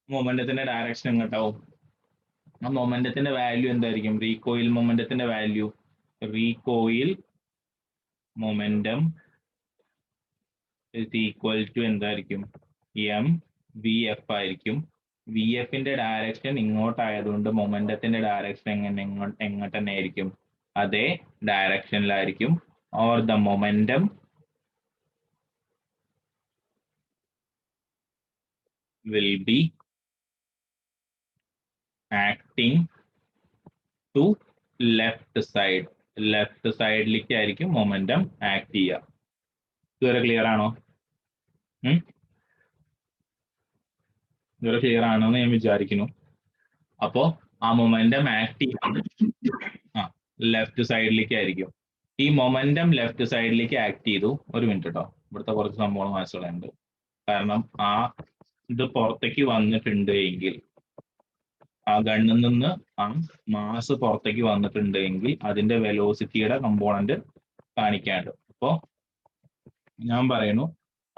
[SPEAKER 1] മൊമെന്റത്തിന്റെ ഡയറക്ഷൻ എങ്ങോട്ടാവും? ആ മൊമെന്റത്തിന്റെ വാല്യൂ എന്തായിരിക്കും? റീകോയിൽ മൊമെന്റത്തിന്റെ value, recoil momentum is equal to എന്തായിരിക്കും? എം വി എഫ് ആയിരിക്കും. വി എഫിന്റെ ഡയറക്ഷൻ ഇങ്ങോട്ടായതുകൊണ്ട് മൊമെന്റത്തിന്റെ ഡയറക്ഷൻ എങ്ങോട്ട് തന്നെ ആയിരിക്കും? അതേ ഡയറക്ഷനിലായിരിക്കും. Or the momentum will be acting to left side. Left സൈഡിലേക്ക് ആയിരിക്കും മൊമെന്റം ആക്ട് ചെയ്യുക. ഇതുവരെ ക്ലിയർ ആണോ? ഇതുവരെ ക്ലിയർ ആണോ എന്ന് ഞാൻ വിചാരിക്കുന്നു. അപ്പോ ആ മൊമെന്റം ആക്ട് ചെയ്യുന്നത് ലെഫ്റ്റ് സൈഡിലേക്ക് ആയിരിക്കും. ഈ മൊമെന്റം ലെഫ്റ്റ് സൈഡിലേക്ക് ആക്ട് ചെയ്തു. ഒരു മിനിറ്റ് കേട്ടോ, ഇവിടുത്തെ കുറച്ച് സംഭവങ്ങൾ മനസ്സിലുണ്ട്. കാരണം ആ ഇത് പുറത്തേക്ക് വന്നിട്ടുണ്ട് എങ്കിൽ, ആ ഗണ്ണിൽ നിന്ന് ആ മാസ് പുറത്തേക്ക് വന്നിട്ടുണ്ട് എങ്കിൽ അതിന്റെ വെലോസിറ്റിയുടെ കമ്പോണന്റ് കാണിക്കാണ്ട്. അപ്പോ ഞാൻ പറയുന്നു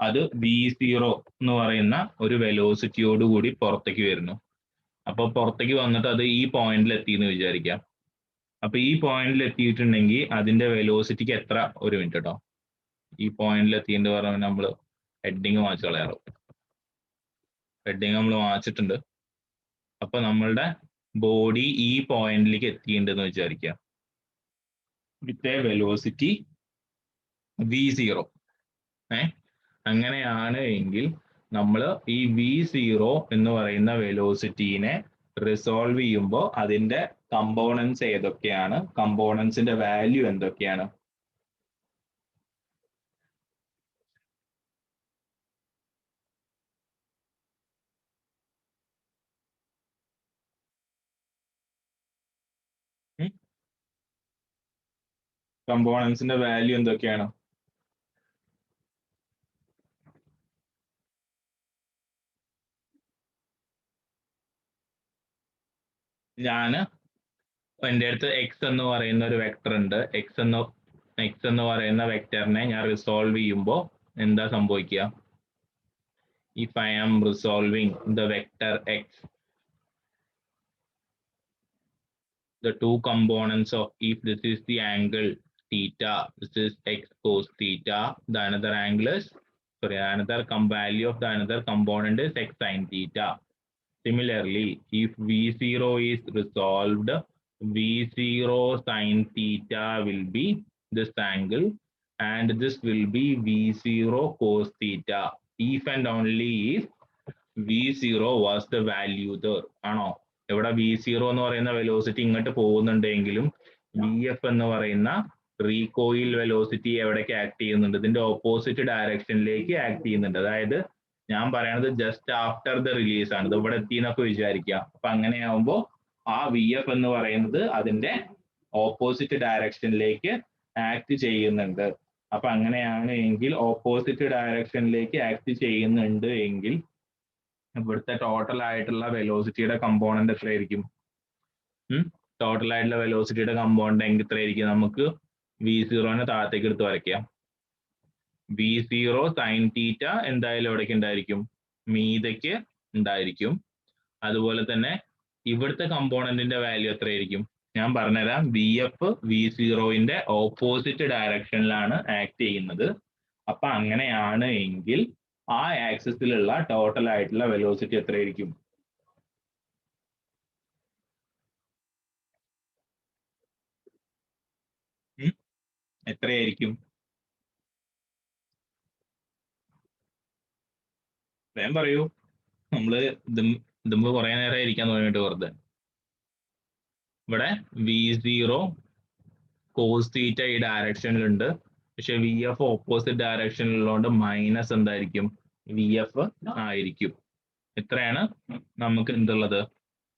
[SPEAKER 1] അത് V0 എന്ന് പറയുന്ന ഒരു വെലോസിറ്റിയോട് കൂടി പുറത്തേക്ക് വരുന്നു. അപ്പൊ പുറത്തേക്ക് വന്നിട്ട് അത് ഈ പോയിന്റിൽ എത്തി എന്ന് വിചാരിക്കാം. അപ്പൊ ഈ പോയിന്റിൽ എത്തിയിട്ടുണ്ടെങ്കിൽ അതിന്റെ വെലോസിറ്റിക്ക് എത്ര, ഒരു മിനിറ്റ് കേട്ടോ, ഈ പോയിന്റിൽ എത്തിയിട്ട് പറഞ്ഞാൽ നമ്മൾ ഹെഡിങ് മാച്ച് കളയാറോ, ഹെഡിങ് നമ്മൾ മാച്ചിട്ടുണ്ട്. അപ്പൊ നമ്മളുടെ ബോഡി ഈ പോയിന്റിലേക്ക് എത്തിയിട്ടുണ്ടെന്ന് വിചാരിക്കുക, വിത്ത് എ വെലോസിറ്റി v0. അങ്ങനെയാണ് എങ്കിൽ നമ്മൾ ഈ v0 എന്ന് പറയുന്ന വെലോസിറ്റീനെ റിസോൾവ് ചെയ്യുമ്പോൾ അതിന്റെ കമ്പോണൻസ് ഏതൊക്കെയാണ്, കമ്പോണൻസിന്റെ വാല്യൂ എന്തൊക്കെയാണ്? കമ്പോണൻസിന്റെ വാല്യൂ എന്തൊക്കെയാണ്? ഞാൻ എൻ്റെ അടുത്ത് എക്സ് എന്ന് പറയുന്ന ഒരു വെക്ടർ ഉണ്ട്. എക്സ് എന്ന് പറയുന്ന വെക്ടറിനെ ഞാൻ റിസോൾവ് ചെയ്യുമ്പോൾ എന്താ സംഭവിക്കുക? If I am resolving the vector X, the two components of, if this is the angle theta, this is x cos theta, the another angle is, sorry, another value of the another component is x sin theta. Similarly, if v0 is resolved, v0 sin theta will be this angle and this will be v0 cos theta, if and only if v0 was the value there. ആണോ? ഇവിടെ v0 എന്ന് പറയുന്ന വെലോസിറ്റി ഇങ്ങോട്ട് പോകുന്നുണ്ടെങ്കിലും vf എന്ന് പറയുന്ന റീകോയിൽ വെലോസിറ്റി എവിടേക്ക് ആക്ട് ചെയ്യുന്നുണ്ട്? ഇതിന്റെ ഓപ്പോസിറ്റ് ഡയറക്ഷനിലേക്ക് ആക്ട് ചെയ്യുന്നുണ്ട്. അതായത് ഞാൻ പറയണത് ജസ്റ്റ് ആഫ്റ്റർ ദ റിലീസ് ആണ്, ഇത് ഇവിടെ എത്തി എന്നൊക്കെ വിചാരിക്കുക. അപ്പൊ അങ്ങനെയാവുമ്പോൾ ആ vf എന്ന് പറയുന്നത് അതിന്റെ ഓപ്പോസിറ്റ് ഡയറക്ഷനിലേക്ക് ആക്ട് ചെയ്യുന്നുണ്ട്. അപ്പൊ അങ്ങനെയാണ് എങ്കിൽ, ഓപ്പോസിറ്റ് ഡയറക്ഷനിലേക്ക് ആക്ട് ചെയ്യുന്നുണ്ട് എങ്കിൽ ഇവിടുത്തെ ടോട്ടൽ ആയിട്ടുള്ള വെലോസിറ്റിയുടെ കമ്പോണന്റ് എത്രയായിരിക്കും? ടോട്ടൽ ആയിട്ടുള്ള വെലോസിറ്റിയുടെ കമ്പോണന്റ് എത്രയായിരിക്കും? നമുക്ക് v0നെ താഴത്തേക്ക് എടുത്ത് വരയ്ക്കാം. v0 സൈൻ തീറ്റ എന്തായാലും എവിടേക്ക് ഉണ്ടായിരിക്കും? മീതയ്ക്ക് ഉണ്ടായിരിക്കും. അതുപോലെ തന്നെ ഇവിടുത്തെ കമ്പോണന്റിന്റെ വാല്യൂ എത്രയായിരിക്കും? ഞാൻ പറഞ്ഞുതരാം. vf v0ന്റെ ഓപ്പോസിറ്റ് ഡയറക്ഷനിലാണ് ആക്ട് ചെയ്യുന്നത്. അപ്പൊ അങ്ങനെയാണ് എങ്കിൽ ആ ആക്സിസിലുള്ള ടോട്ടൽ ആയിട്ടുള്ള വെലോസിറ്റി എത്രയായിരിക്കും? എത്രയായിരിക്കും? വേഗം പറയൂ. നമ്മള് ഇതുമ്പോ കുറെ നേരം ഇരിക്കാൻ തുടങ്ങിയിട്ട് വെറുതെ. ഇവിടെ v0 കോസ് തീറ്റ ഈ ഡയറക്ഷനിലുണ്ട്, പക്ഷെ vf ഓപ്പോസിറ്റ് ഡയറക്ഷനിലുള്ളതുകൊണ്ട് മൈനസ് എന്തായിരിക്കും? vf ആയിരിക്കും. എത്രയാണ് നമുക്ക് എന്തുള്ളത്?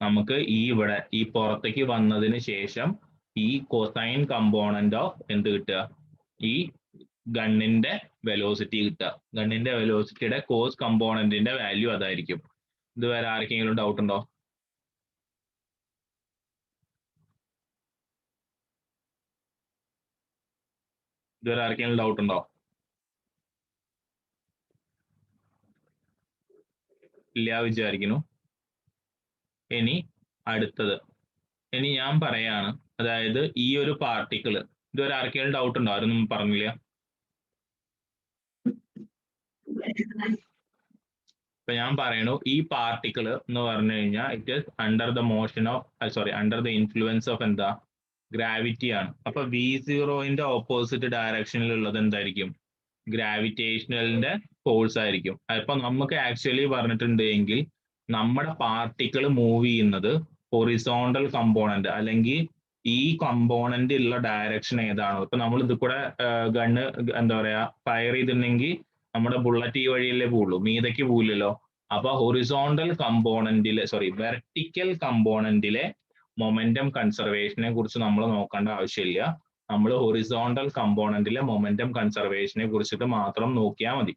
[SPEAKER 1] നമുക്ക് ഈ ഇവിടെ ഈ പുറത്തേക്ക് വന്നതിന് ശേഷം ഈ കൊസൈൻ കമ്പോണന്റ് ഓഫ് എന്ത് കിട്ടുക? ഈ ഗണ്ണിന്റെ വെലോസിറ്റി കിട്ടുക. ഗണ്ണിന്റെ വെലോസിറ്റിയുടെ കോസ് കമ്പോണന്റിന്റെ വാല്യൂ അതായിരിക്കും. ഇതുവരെ ആർക്കെങ്കിലും ഡൗട്ട് ഉണ്ടോ? ഇതുവരെ ആർക്കെങ്കിലും ഡൗട്ട് ഉണ്ടോ? ഇല്ല വിചാരിക്കുന്നു. ഇനി അടുത്തത്, ഇനി ഞാൻ പറയാണ്, അതായത് ഈ ഒരു പാർട്ടിക്കിള്, ഇതുവരെ ആർക്കെങ്കിലും ഡൗട്ട് ഉണ്ടോ? ആരൊന്നും പറഞ്ഞില്ല. ഇപ്പൊ ഞാൻ പറയണു, ഈ പാർട്ടിക്കിൾ എന്ന് പറഞ്ഞു കഴിഞ്ഞാൽ it is under the motion of under the influence of എന്താ? ഗ്രാവിറ്റി ആണ്. അപ്പൊ v0ന്റെ ഓപ്പോസിറ്റ് ഡയറക്ഷനിലുള്ളത് എന്തായിരിക്കും? ഗ്രാവിറ്റേഷണലിന്റെ ഫോഴ്സ് ആയിരിക്കും. അപ്പൊ നമുക്ക് ആക്ച്വലി പറഞ്ഞിട്ടുണ്ട് എങ്കിൽ നമ്മുടെ പാർട്ടിക്കിൾ മൂവ് ചെയ്യുന്നത് ഹൊറിസോണ്ടൽ കമ്പോണന്റ് അല്ലെങ്കിൽ ഈ കമ്പോണന്റ് ഉള്ള ഡയറക്ഷൻ ഏതാണോ, ഇപ്പൊ നമ്മൾ ഇത് കൂടെ ഗണ്ണ് എന്താ പറയാ ഫയർ ചെയ്തിട്ടുണ്ടെങ്കിൽ നമ്മുടെ ബുള്ളറ്റ് ഈ വഴിയല്ലേ പോവുള്ളൂ, മീതയ്ക്ക് പോവില്ലല്ലോ. അപ്പൊ ഹൊറിസോണ്ടൽ കമ്പോണന്റിലെ വെർട്ടിക്കൽ കമ്പോണന്റിലെ മൊമെന്റം കൺസർവേഷനെ കുറിച്ച് നമ്മൾ നോക്കേണ്ട ആവശ്യമില്ല. നമ്മൾ ഹൊറിസോണ്ടൽ കമ്പോണന്റിലെ മൊമെന്റം കൺസർവേഷനെ കുറിച്ചിട്ട് മാത്രം നോക്കിയാൽ മതി.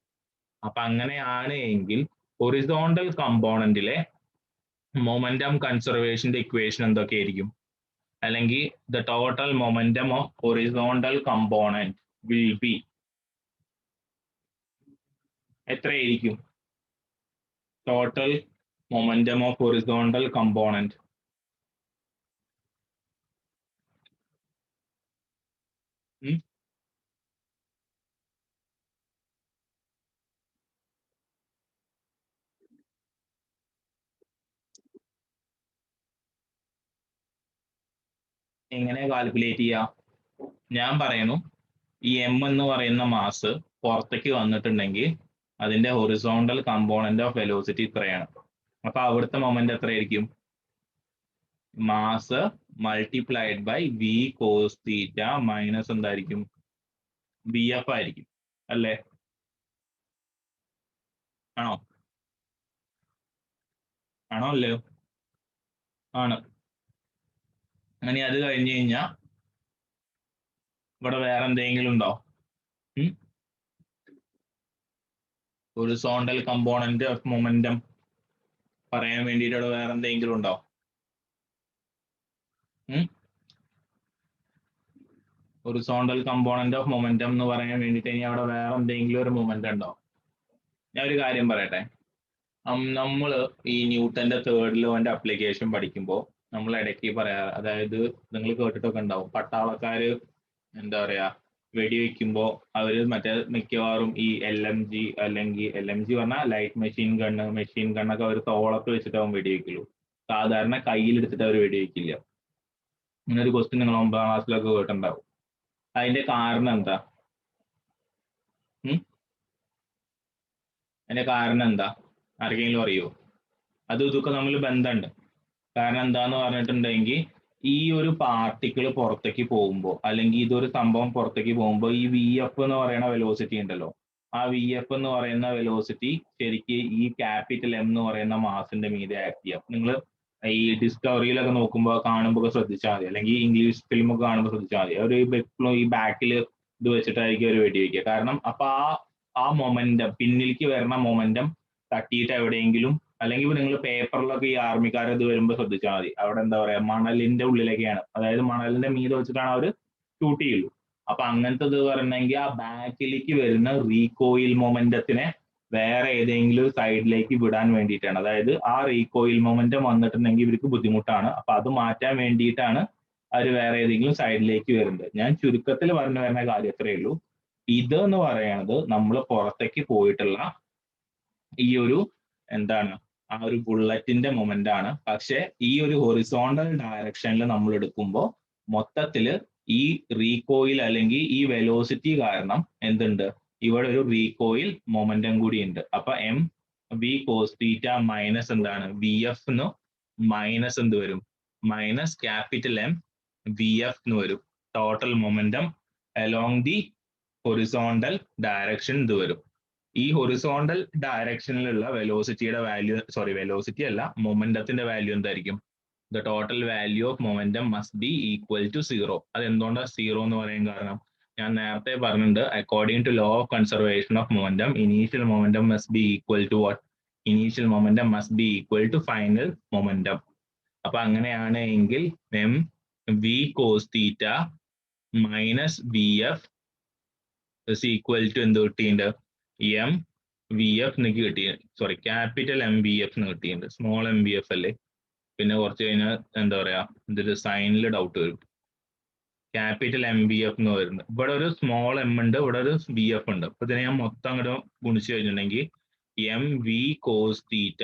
[SPEAKER 1] അപ്പൊ അങ്ങനെയാണ് എങ്കിൽ ഹൊറിസോണ്ടൽ കമ്പോണന്റിലെ മൊമെന്റം കൺസർവേഷന്റെ ഇക്വേഷൻ എന്തൊക്കെയായിരിക്കും? അല്ലെങ്കിൽ the total momentum of horizontal component will be എത്രയായിരിക്കും? Total momentum of horizontal component എങ്ങനെ കാൽക്കുലേറ്റ് ചെയ്യാം? ഞാൻ പറയുന്നു ഈ എം എന്ന് പറയുന്ന മാസ് പുറത്തേക്ക് വന്നിട്ടുണ്ടെങ്കിൽ അതിന്റെ ഹൊറിസോണ്ടൽ കമ്പോണന്റ് ഓഫ് വെലോസിറ്റി ഇത്രയാണ്. അപ്പൊ അവിടുത്തെ മൊമെന്റ് എത്രയായിരിക്കും? Mass multiplied by V cos theta minus എന്തായിരിക്കും? ബി എഫ് ആയിരിക്കും അല്ലേ? ആണോ? ആണോ അല്ലയോ? ആണ്. അങ്ങനെ അത് കഴിഞ്ഞു കഴിഞ്ഞാൽ ഇവിടെ വേറെ എന്തെങ്കിലും ഉണ്ടോ? ഹൊറിസോണ്ടൽ കമ്പോണന്റ് ഓഫ് മൊമെന്റം പറയാൻ വേണ്ടിയിട്ട് വേറെ എന്തെങ്കിലും ഉണ്ടോ? ഹൊറിസോണ്ടൽ കമ്പോണന്റ് ഓഫ് മൊമെന്റം എന്ന് പറയാൻ വേണ്ടിയിട്ട് ഇനി അവിടെ വേറെ എന്തെങ്കിലും ഒരു മൊമെന്റ് ഉണ്ടോ? ഞാൻ ഒരു കാര്യം പറയട്ടെ. നമ്മൾ ഈ ന്യൂട്ടന്റെ തേർഡ് ലോന്റെ അപ്ലിക്കേഷൻ പഠിക്കുമ്പോൾ നമ്മൾ ഇടയ്ക്ക് പറയാ, അതായത് നിങ്ങൾ കേട്ടിട്ടൊക്കെ ഉണ്ടാവും, പട്ടാളക്കാര് എന്താ പറയാ വെടിവെക്കുമ്പോൾ അവര് മറ്റേ മിക്കവാറും ഈ LMG അല്ലെങ്കിൽ LMG പറഞ്ഞാൽ ലൈറ്റ് മെഷീൻ ഗണ്ണൊക്കെ അവർ തോളത്ത് വെച്ചിട്ടാവും വെടിവെക്കുള്ളൂ. സാധാരണ കയ്യിലെടുത്തിട്ട് അവർ വെടിവെക്കില്ല. ഇങ്ങനെ ഒരു ക്വസ്റ്റ്യൻ നിങ്ങൾ 9ാം ക്ലാസ്സിലൊക്കെ കേട്ടിട്ടുണ്ടാവും. അതിന്റെ കാരണം എന്താ? അതിന്റെ കാരണം എന്താ? ആർക്കെങ്കിലും അറിയോ? അതും ഇതൊക്കെ തമ്മിൽ ബന്ധമുണ്ട്. കാരണം എന്താന്ന് പറഞ്ഞിട്ടുണ്ടെങ്കിൽ ഈ ഒരു പാർട്ടിക്കിൾ പുറത്തേക്ക് പോകുമ്പോൾ അല്ലെങ്കിൽ ഇതൊരു സംഭവം പുറത്തേക്ക് പോകുമ്പോൾ ഈ VF എന്ന് പറയുന്ന വെലോസിറ്റി ഉണ്ടല്ലോ, ആ VF എന്ന് പറയുന്ന വെലോസിറ്റി ശരിക്ക് ഈ ക്യാപിറ്റൽ M എന്ന് പറയുന്ന മാസിന്റെ മീതെ ആക്ട് ചെയ്യാം. നിങ്ങൾ ഈ ഡിസ്കവറിയിലൊക്കെ നോക്കുമ്പോൾ കാണുമ്പോൾ ശ്രദ്ധിച്ചാൽ മതി, അല്ലെങ്കിൽ ഇംഗ്ലീഷ് ഫിലിം ഒക്കെ കാണുമ്പോൾ ശ്രദ്ധിച്ചാൽ മതി. അവർ ഈ ബാക്കിൽ ഇത് വെച്ചിട്ടായിരിക്കും അവർ വെടിവെക്കുക. കാരണം അപ്പൊ ആ മൊമെന്റം, പിന്നിലേക്ക് വരുന്ന മൊമെന്റം തട്ടിയിട്ട് എവിടെയെങ്കിലും, അല്ലെങ്കിൽ നിങ്ങൾ പേപ്പറിലൊക്കെ ഈ ആർമിക്കാർ ഇത് വരുമ്പോൾ ശ്രദ്ധിച്ചാൽ മതി, അവിടെ എന്താ പറയാ മണലിന്റെ ഉള്ളിലേക്കാണ്, അതായത് മണലിന്റെ മീതെ വെച്ചിട്ടാണ് അവർ ഷൂട്ട് ചെയ്യുള്ളൂ. അപ്പൊ അങ്ങനത്തെ ഇത് പറഞ്ഞെങ്കിൽ ആ ബാക്കിലേക്ക് വരുന്ന റീകോയിൽ മൊമെന്റത്തിനെ വേറെ ഏതെങ്കിലും സൈഡിലേക്ക് വിടാൻ വേണ്ടിയിട്ടാണ്. അതായത് ആ റീകോയിൽ മൊമെന്റം വന്നിട്ടുണ്ടെങ്കിൽ ഇവർക്ക് ബുദ്ധിമുട്ടാണ്. അപ്പൊ അത് മാറ്റാൻ വേണ്ടിയിട്ടാണ് അവർ വേറെ ഏതെങ്കിലും സൈഡിലേക്ക് വരുന്നത്. ഞാൻ ചുരുക്കത്തിൽ പറഞ്ഞു വരുന്ന കാര്യം അത്രയേ ഉള്ളൂ. ഇത് എന്ന് പറയുന്നത് നമ്മൾ പുറത്തേക്ക് പോയിട്ടുള്ള ഈ ഒരു എന്താണ് ആ ഒരു ബുള്ളറ്റിന്റെ മൊമെന്റ് ആണ്. പക്ഷെ ഈ ഒരു ഹൊറിസോണ്ടൽ ഡയറക്ഷനിൽ നമ്മൾ എടുക്കുമ്പോൾ മൊത്തത്തില് ഈ റീകോയിൽ അല്ലെങ്കിൽ ഈ വെലോസിറ്റി കാരണം എന്തുണ്ട്, ഇവിടെ ഒരു റീകോയിൽ മൊമെന്റം കൂടി ഉണ്ട്. അപ്പൊ MV cos തീറ്റ മൈനസ് എന്താണ് VF എന്ന് മൈനസ് എന്ത് വരും? മൈനസ് ക്യാപിറ്റൽ M VF എന്ന് വരും. Total momentum along the horizontal direction ഇത് വരും. ഈ ഹൊറിസോണ്ടൽ ഡയറക്ഷനിലുള്ള വെലോസിറ്റിയുടെ വാല്യൂ, വെലോസിറ്റി അല്ല, മൊമെന്റത്തിന്റെ വാല്യൂ എന്തായിരിക്കും? The total value of momentum must be equal to 0. അത് എന്തുകൊണ്ടാണ് 0 എന്ന് പറയാൻ കാരണം? ഞാൻ നേരത്തെ പറഞ്ഞിട്ടുണ്ട്, according to law of conservation of momentum, initial momentum must be equal to what? Initial momentum must be equal to final momentum. അപ്പൊ അങ്ങനെയാണ് എങ്കിൽ MV cos theta minus VF is equal to എന്ത് കിട്ടിയിട്ടുണ്ട്? MVF കിട്ടിയിട്ടുണ്ട്. ക്യാപിറ്റൽ MVF കിട്ടിയിട്ടുണ്ട്. സ്മോൾ MVF അല്ലേ? പിന്നെ കുറച്ച് കഴിഞ്ഞാൽ എന്താ പറയാ, ഇതൊരു സൈനിൽ ഡൗട്ട് വരും. ക്യാപിറ്റൽ MVF എന്ന് വരുന്നത്, ഇവിടെ ഒരു സ്മോൾ M ഉണ്ട്, ഇവിടെ ഒരു VF ഉണ്ട്. അപ്പൊ ഇതിനെ ഞാൻ മൊത്തം അങ്ങോട്ട് ഗുണിച്ചു കഴിഞ്ഞിട്ടുണ്ടെങ്കിൽ MV cos theta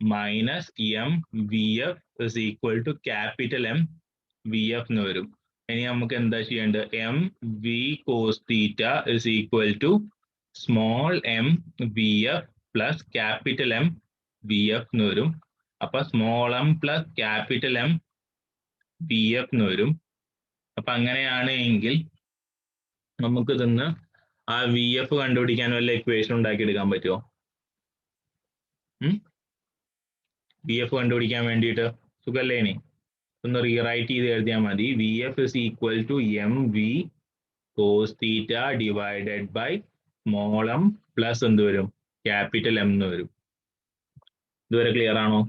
[SPEAKER 1] minus MVF is equal to capital MVF എന്ന് വരും. ഇനി നമുക്ക് എന്താ ചെയ്യേണ്ടത്? MV cos theta is equal to small MVF plus capital MVF എന്ന് വരും. അപ്പൊ small M plus capital MVF എന്ന് വരും. അപ്പൊ അങ്ങനെയാണ് എങ്കിൽ നമുക്ക് ഇതിന്ന് ആ VF കണ്ടുപിടിക്കാൻ വല്ല ഇക്വേഷൻ ഉണ്ടാക്കിയെടുക്കാൻ പറ്റുമോ? VF കണ്ടുപിടിക്കാൻ വേണ്ടിയിട്ട് സുഖല്ലേ? ഇനി ഒന്ന് റീറൈറ്റ് ചെയ്ത് എഴുതിയാൽ മതി. VF is equal to MV cos theta divided by small M plus എന്ത് വരും? ക്യാപിറ്റൽ M എന്ന് വരും. ഇതുവരെ ക്ലിയർ ആണോ?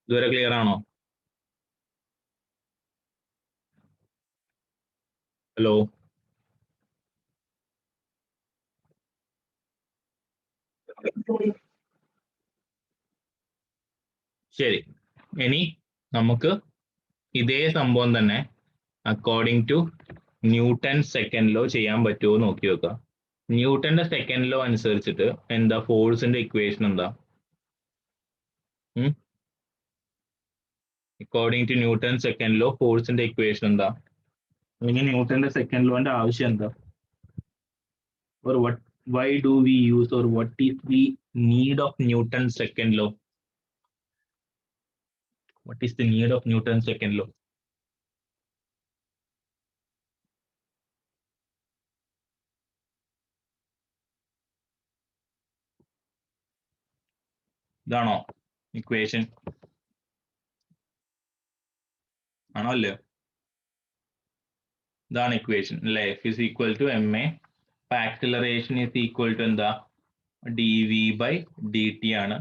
[SPEAKER 1] ഇതുവരെ ക്ലിയർ ആണോ? ഹലോ? ശരി, ഇനി നമുക്ക് ഇതേ സംഭവം തന്നെ according two newton second law ചെയ്യാൻ പറ്റുമോ നോക്കി വെക്കാം. ന്യൂട്ടന്റെ സെക്കൻഡ് ലോ അനുസരിച്ചിട്ട് എന്താ ഫോഴ്സിന്റെ ഇക്വേഷൻ എന്താ? According two newton second law ഫോഴ്സിന്റെ ഇക്വേഷൻ എന്താ? അല്ലെങ്കിൽ ന്യൂട്ടന്റെ സെക്കൻഡ് ലോന്റെ ആവശ്യം എന്താ? or why do we use, or what is the need of Newton's second law? What is the need of Newton's second law? ഇതാണോ ഇക്വേഷൻ? ആണോ അല്ലേ? ഇതാണ് ഇക്വേഷൻ അല്ലേ? F is equal to ma. അപ്പൊ ആക്സിലറേഷൻ is equal to എന്താ? dv by dt ആണ്.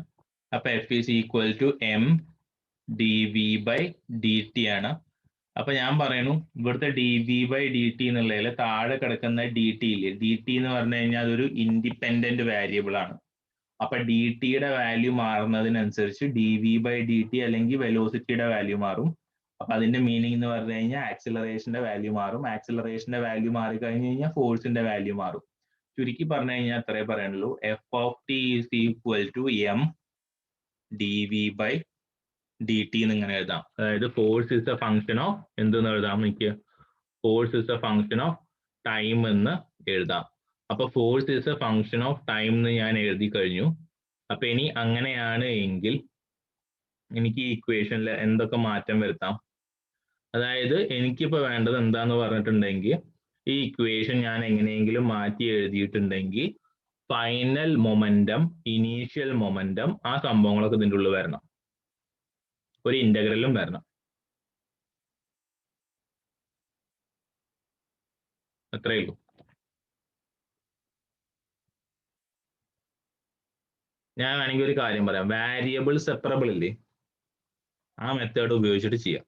[SPEAKER 1] അപ്പൊ F is equal to m dv by dt ആണ്. അപ്പൊ ഞാൻ പറയുന്നു ഇവിടുത്തെ dv by dt എന്നുള്ളതിൽ താഴെ കിടക്കുന്ന dt ഇല്ലേ, dt എന്ന് പറഞ്ഞു കഴിഞ്ഞാൽ അതൊരു ഇൻഡിപെൻഡന്റ് വേരിയബിൾ ആണ്. അപ്പൊ ഡി ടിയുടെ വാല്യൂ മാറുന്നതിനനുസരിച്ച് dv by dt അല്ലെങ്കിൽ വെലോസിറ്റിയുടെ വാല്യൂ മാറും. അപ്പൊ അതിന്റെ മീനിങ് എന്ന് പറഞ്ഞു കഴിഞ്ഞാൽ ആക്സിലറേഷന്റെ വാല്യൂ മാറും. ആക്സിലറേഷന്റെ വാല്യൂ മാറി കഴിഞ്ഞു കഴിഞ്ഞാൽ ഫോഴ്സിന്റെ വാല്യൂ മാറും. ചുരുക്കി പറഞ്ഞു കഴിഞ്ഞാൽ അത്രേ പറയാനുള്ളൂ. F of T is equal to M dv by dt എന്ന് ഇങ്ങനെ എഴുതാം. അതായത് force is a function of എന്തെന്ന് എഴുതാം? എനിക്ക് force is a function of time എന്ന് എഴുതാം. അപ്പൊ force is a function of time എന്ന് ഞാൻ എഴുതി കഴിഞ്ഞു. അപ്പൊ ഇനി അങ്ങനെയാണ് എങ്കിൽ എനിക്ക് ഈ ഇക്വേഷനിൽ എന്തൊക്കെ മാറ്റം വരുത്താം? അതായത് എനിക്കിപ്പോ വേണ്ടത് എന്താന്ന് പറഞ്ഞിട്ടുണ്ടെങ്കിൽ ഈ ഇക്വേഷൻ ഞാൻ എങ്ങനെയെങ്കിലും മാറ്റി എഴുതിയിട്ടുണ്ടെങ്കിൽ ഫൈനൽ മൊമെന്റം, ഇനീഷ്യൽ മൊമെന്റം, ആ സംഭവങ്ങളൊക്കെ ഇതിൻ്റെ ഉള്ളിൽ വരണം. ഒരു ഇന്റഗ്രലും വരണം. അത്രേ ഉള്ളൂ. ഞാൻ വേണമെങ്കിൽ ഒരു കാര്യം പറയാം. വാരിയബിൾ സെപ്പറബിൾ ഇല്ലേ, ആ മെത്തേഡ് ഉപയോഗിച്ചിട്ട് ചെയ്യാം.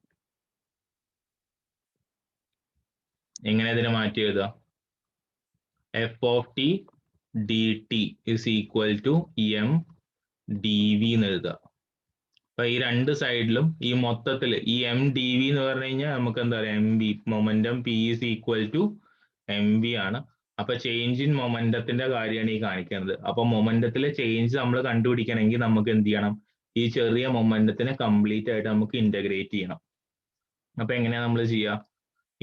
[SPEAKER 1] എങ്ങനെ ഇതിനെ മാറ്റി എഴുതുക? F of T D T is equal to M D V എന്ന് എഴുതുക. അപ്പൊ ഈ രണ്ട് സൈഡിലും ഈ മൊത്തത്തിൽ ഈ എം ഡി വി എന്ന് പറഞ്ഞു കഴിഞ്ഞാൽ നമുക്ക് എന്താ പറയാ, M B momentum P is equal to M B ആണ്. അപ്പൊ ചേഞ്ച് ഇൻ മൊമെന്റത്തിന്റെ കാര്യമാണ് ഈ കാണിക്കുന്നത്. അപ്പൊ മൊമെന്റത്തിലെ ചേഞ്ച് നമ്മൾ കണ്ടുപിടിക്കണമെങ്കിൽ നമുക്ക് എന്ത് ചെയ്യണം? ഈ ചെറിയ മൊമെന്റത്തിനെ കംപ്ലീറ്റ് ആയിട്ട് നമുക്ക് ഇന്റഗ്രേറ്റ് ചെയ്യണം. അപ്പൊ എങ്ങനെയാ നമ്മൾ ചെയ്യുക?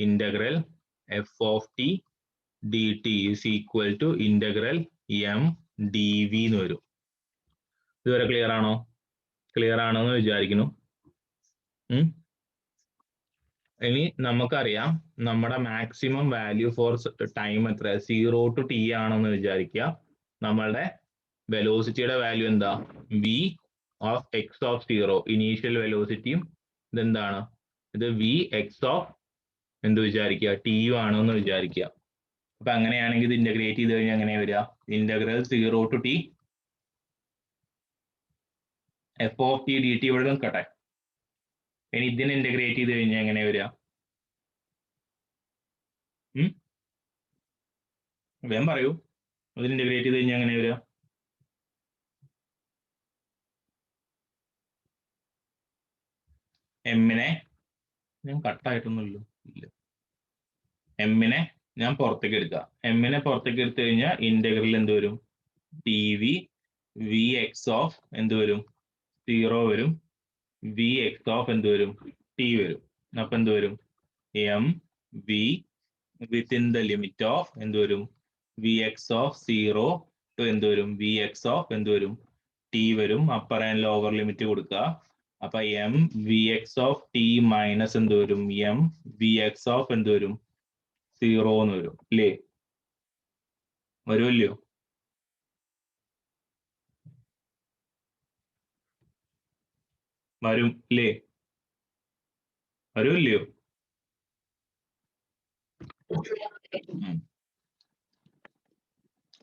[SPEAKER 1] Integral F of T D T is equal to integral M D V എന്ന് വരും. ഇതുവരെ ക്ലിയർ ആണോ? ക്ലിയർ ആണോ എന്ന് വിചാരിക്കുന്നു. ഇനി നമുക്കറിയാം നമ്മുടെ മാക്സിമം വാല്യൂ ഫോർ ടൈം എത്ര? 0 to t ആണെന്ന് വിചാരിക്കുക. നമ്മളുടെ വെലോസിറ്റിയുടെ വാല്യൂ എന്താ? v of X of 0. Initial വെലോസിറ്റിയും ഇതെന്താണ്? ഇത് v എക്സ് ഓഫ് എന്ത് വിചാരിക്കുക? ടി യു ആണോ എന്ന് വിചാരിക്കുക. അപ്പൊ അങ്ങനെയാണെങ്കിൽ ഇത് ഇന്റഗ്രേറ്റ് ചെയ്ത് കഴിഞ്ഞാൽ എങ്ങനെ വരിക? Integral 0 to t F of T D T ഇവിടെ നിൽക്കട്ടെ. ഇനി ഇതിനെ ഇന്റഗ്രേറ്റ് ചെയ്ത് കഴിഞ്ഞാൽ എങ്ങനെ വരിക? വേഗം പറയൂ. അതിന് ഇന്റഗ്രേറ്റ് ചെയ്ത് കഴിഞ്ഞാൽ എങ്ങനെ വരിക? എമ്മിനെ ഞാൻ കട്ടായിട്ടൊന്നുമില്ലോ, ഇല്ല. എമ്മിനെ ഞാൻ പുറത്തേക്ക് എടുക്കുക. എമ്മിനെ പുറത്തേക്ക് എടുത്തു കഴിഞ്ഞാൽ ഇന്റഗ്രൽ എന്ത് വരും? T V V X of എന്ത് വരും? 0 വരും. വി എക്സ് ഓഫ് എന്ത് വരും? ടി വരും. അപ്പൊ എന്ത് വരും? M V within the limit of എന്ത് വരും? വി എക്സ് ഓഫ് 0 ടു എന്ത് വരും? വി എക്സ് ഓഫ് എന്ത് വരും? ടി വരും. അപ്പർ ആൻഡ് ലോവർ ലിമിറ്റ് കൊടുക്കുക. അപ്പൊ M V X of T minus എന്ത് വരും? എം വി എക്സ് ഓഫ് എന്ത് വരും? 0 എന്ന് വരും. ഇല്ലേ? വരുമല്ലോ? വരും ഇല്ലേ? വരുമല്ലയോ?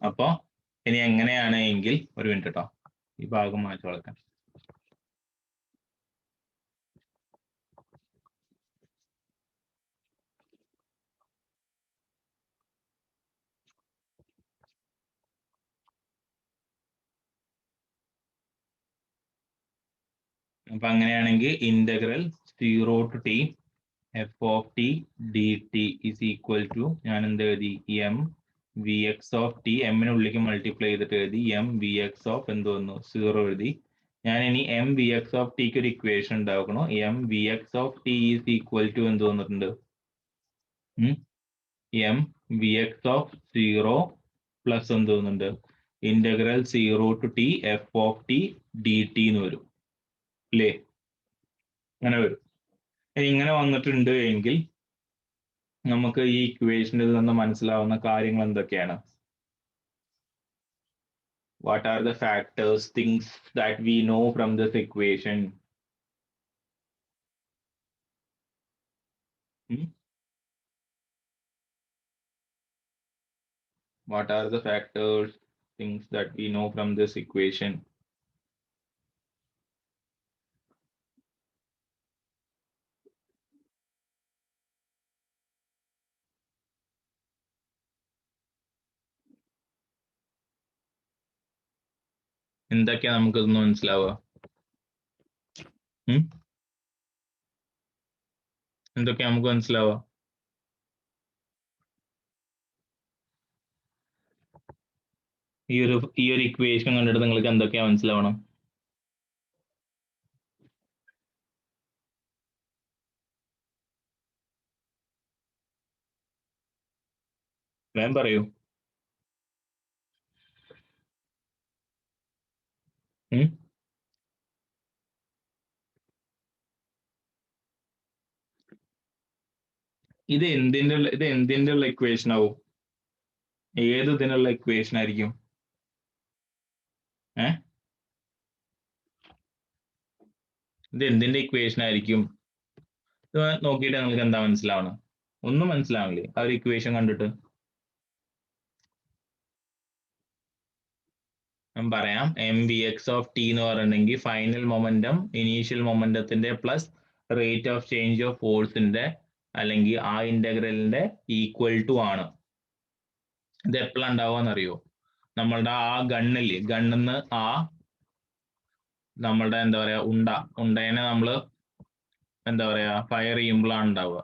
[SPEAKER 1] അപ്പൊ ഇനി എങ്ങനെയാണ് എങ്കിൽ ഒരു മിനിറ്റ് കേട്ടോ, ഈ ഭാഗം മാറ്റി വളർത്താൻ. അപ്പൊ അങ്ങനെയാണെങ്കിൽ integral 0 to t F of T D T is equal to ഞാൻ എന്ത് എഴുതി? M V X of T എമ്മിനുള്ളിലേക്ക് മൾട്ടിപ്ലൈ ചെയ്തിട്ട് എഴുതി എം വി എക്സ് ഓഫ് എന്ത് വന്നു 0 എഴുതി. ഞാൻ ഇനി എം വി എക്സ് ഓഫ് ടിക്ക് ഒരു ഇക്വേഷൻ ഉണ്ടാക്കണം. M V X of T is equal to എന്ത് വന്നിട്ടുണ്ട്, M V X of 0 plus എന്ത് വന്നിട്ടുണ്ട്, integral 0 to T F of T D T എന്ന് വരും അല്ലേ? അങ്ങനെ വരും. ഇങ്ങനെ വന്നിട്ടുണ്ട് എങ്കിൽ നമുക്ക് ഈ ഇക്വേഷനിൽ നിന്ന് മനസ്സിലാവുന്ന കാര്യങ്ങൾ എന്തൊക്കെയാണ്? What are the factors, things that we know from this equation? What are the factors, things that we know from this equation? എന്തൊക്കെയാ നമുക്ക് ഇതൊന്നും മനസ്സിലാവുക? എന്തൊക്കെയാ നമുക്ക് മനസ്സിലാവുക? ഈ ഒരു ഇക്വേഷൻ കണ്ടിട്ട് നിങ്ങൾക്ക് എന്തൊക്കെയാ മനസ്സിലാവണം? വേഗം പറയൂ. ഇത് എന്തിന്റെ ഉള്ള ഇക്വേഷൻ ആവും? ഏത് ഇതിനുള്ള ഇക്വേഷൻ ആയിരിക്കും? ഇത് എന്തിന്റെ ഇക്വേഷൻ ആയിരിക്കും? ഇത് നോക്കിയിട്ട് നിങ്ങൾക്ക് എന്താ മനസ്സിലാവണം? ഒന്നും മനസ്സിലാവില്ലേ ആ ഒരു ഇക്വേഷൻ കണ്ടിട്ട്? ഞാൻ പറയാം. M V X of T എന്ന് പറഞ്ഞിട്ടുണ്ടെങ്കിൽ ഫൈനൽ മൊമെന്റം ഇനീഷ്യൽ മൊമെന്റത്തിന്റെ plus rate of change of ഫോഴ്സിന്റെ അല്ലെങ്കിൽ ആ ഇന്റഗ്രലിന്റെ ഈക്വൽ ടു ആണ്. ഇത് എപ്പോഴാണ് ഉണ്ടാവുകയെന്നറിയോ? നമ്മളുടെ ആ ഗണ്ണില്ലേ, ഗണ്ണിന്ന് ആ നമ്മളുടെ എന്താ പറയാ ഉണ്ടേനെ നമ്മള് എന്താ പറയാ ഫയർ ചെയ്യുമ്പോഴാണ് ഉണ്ടാവുക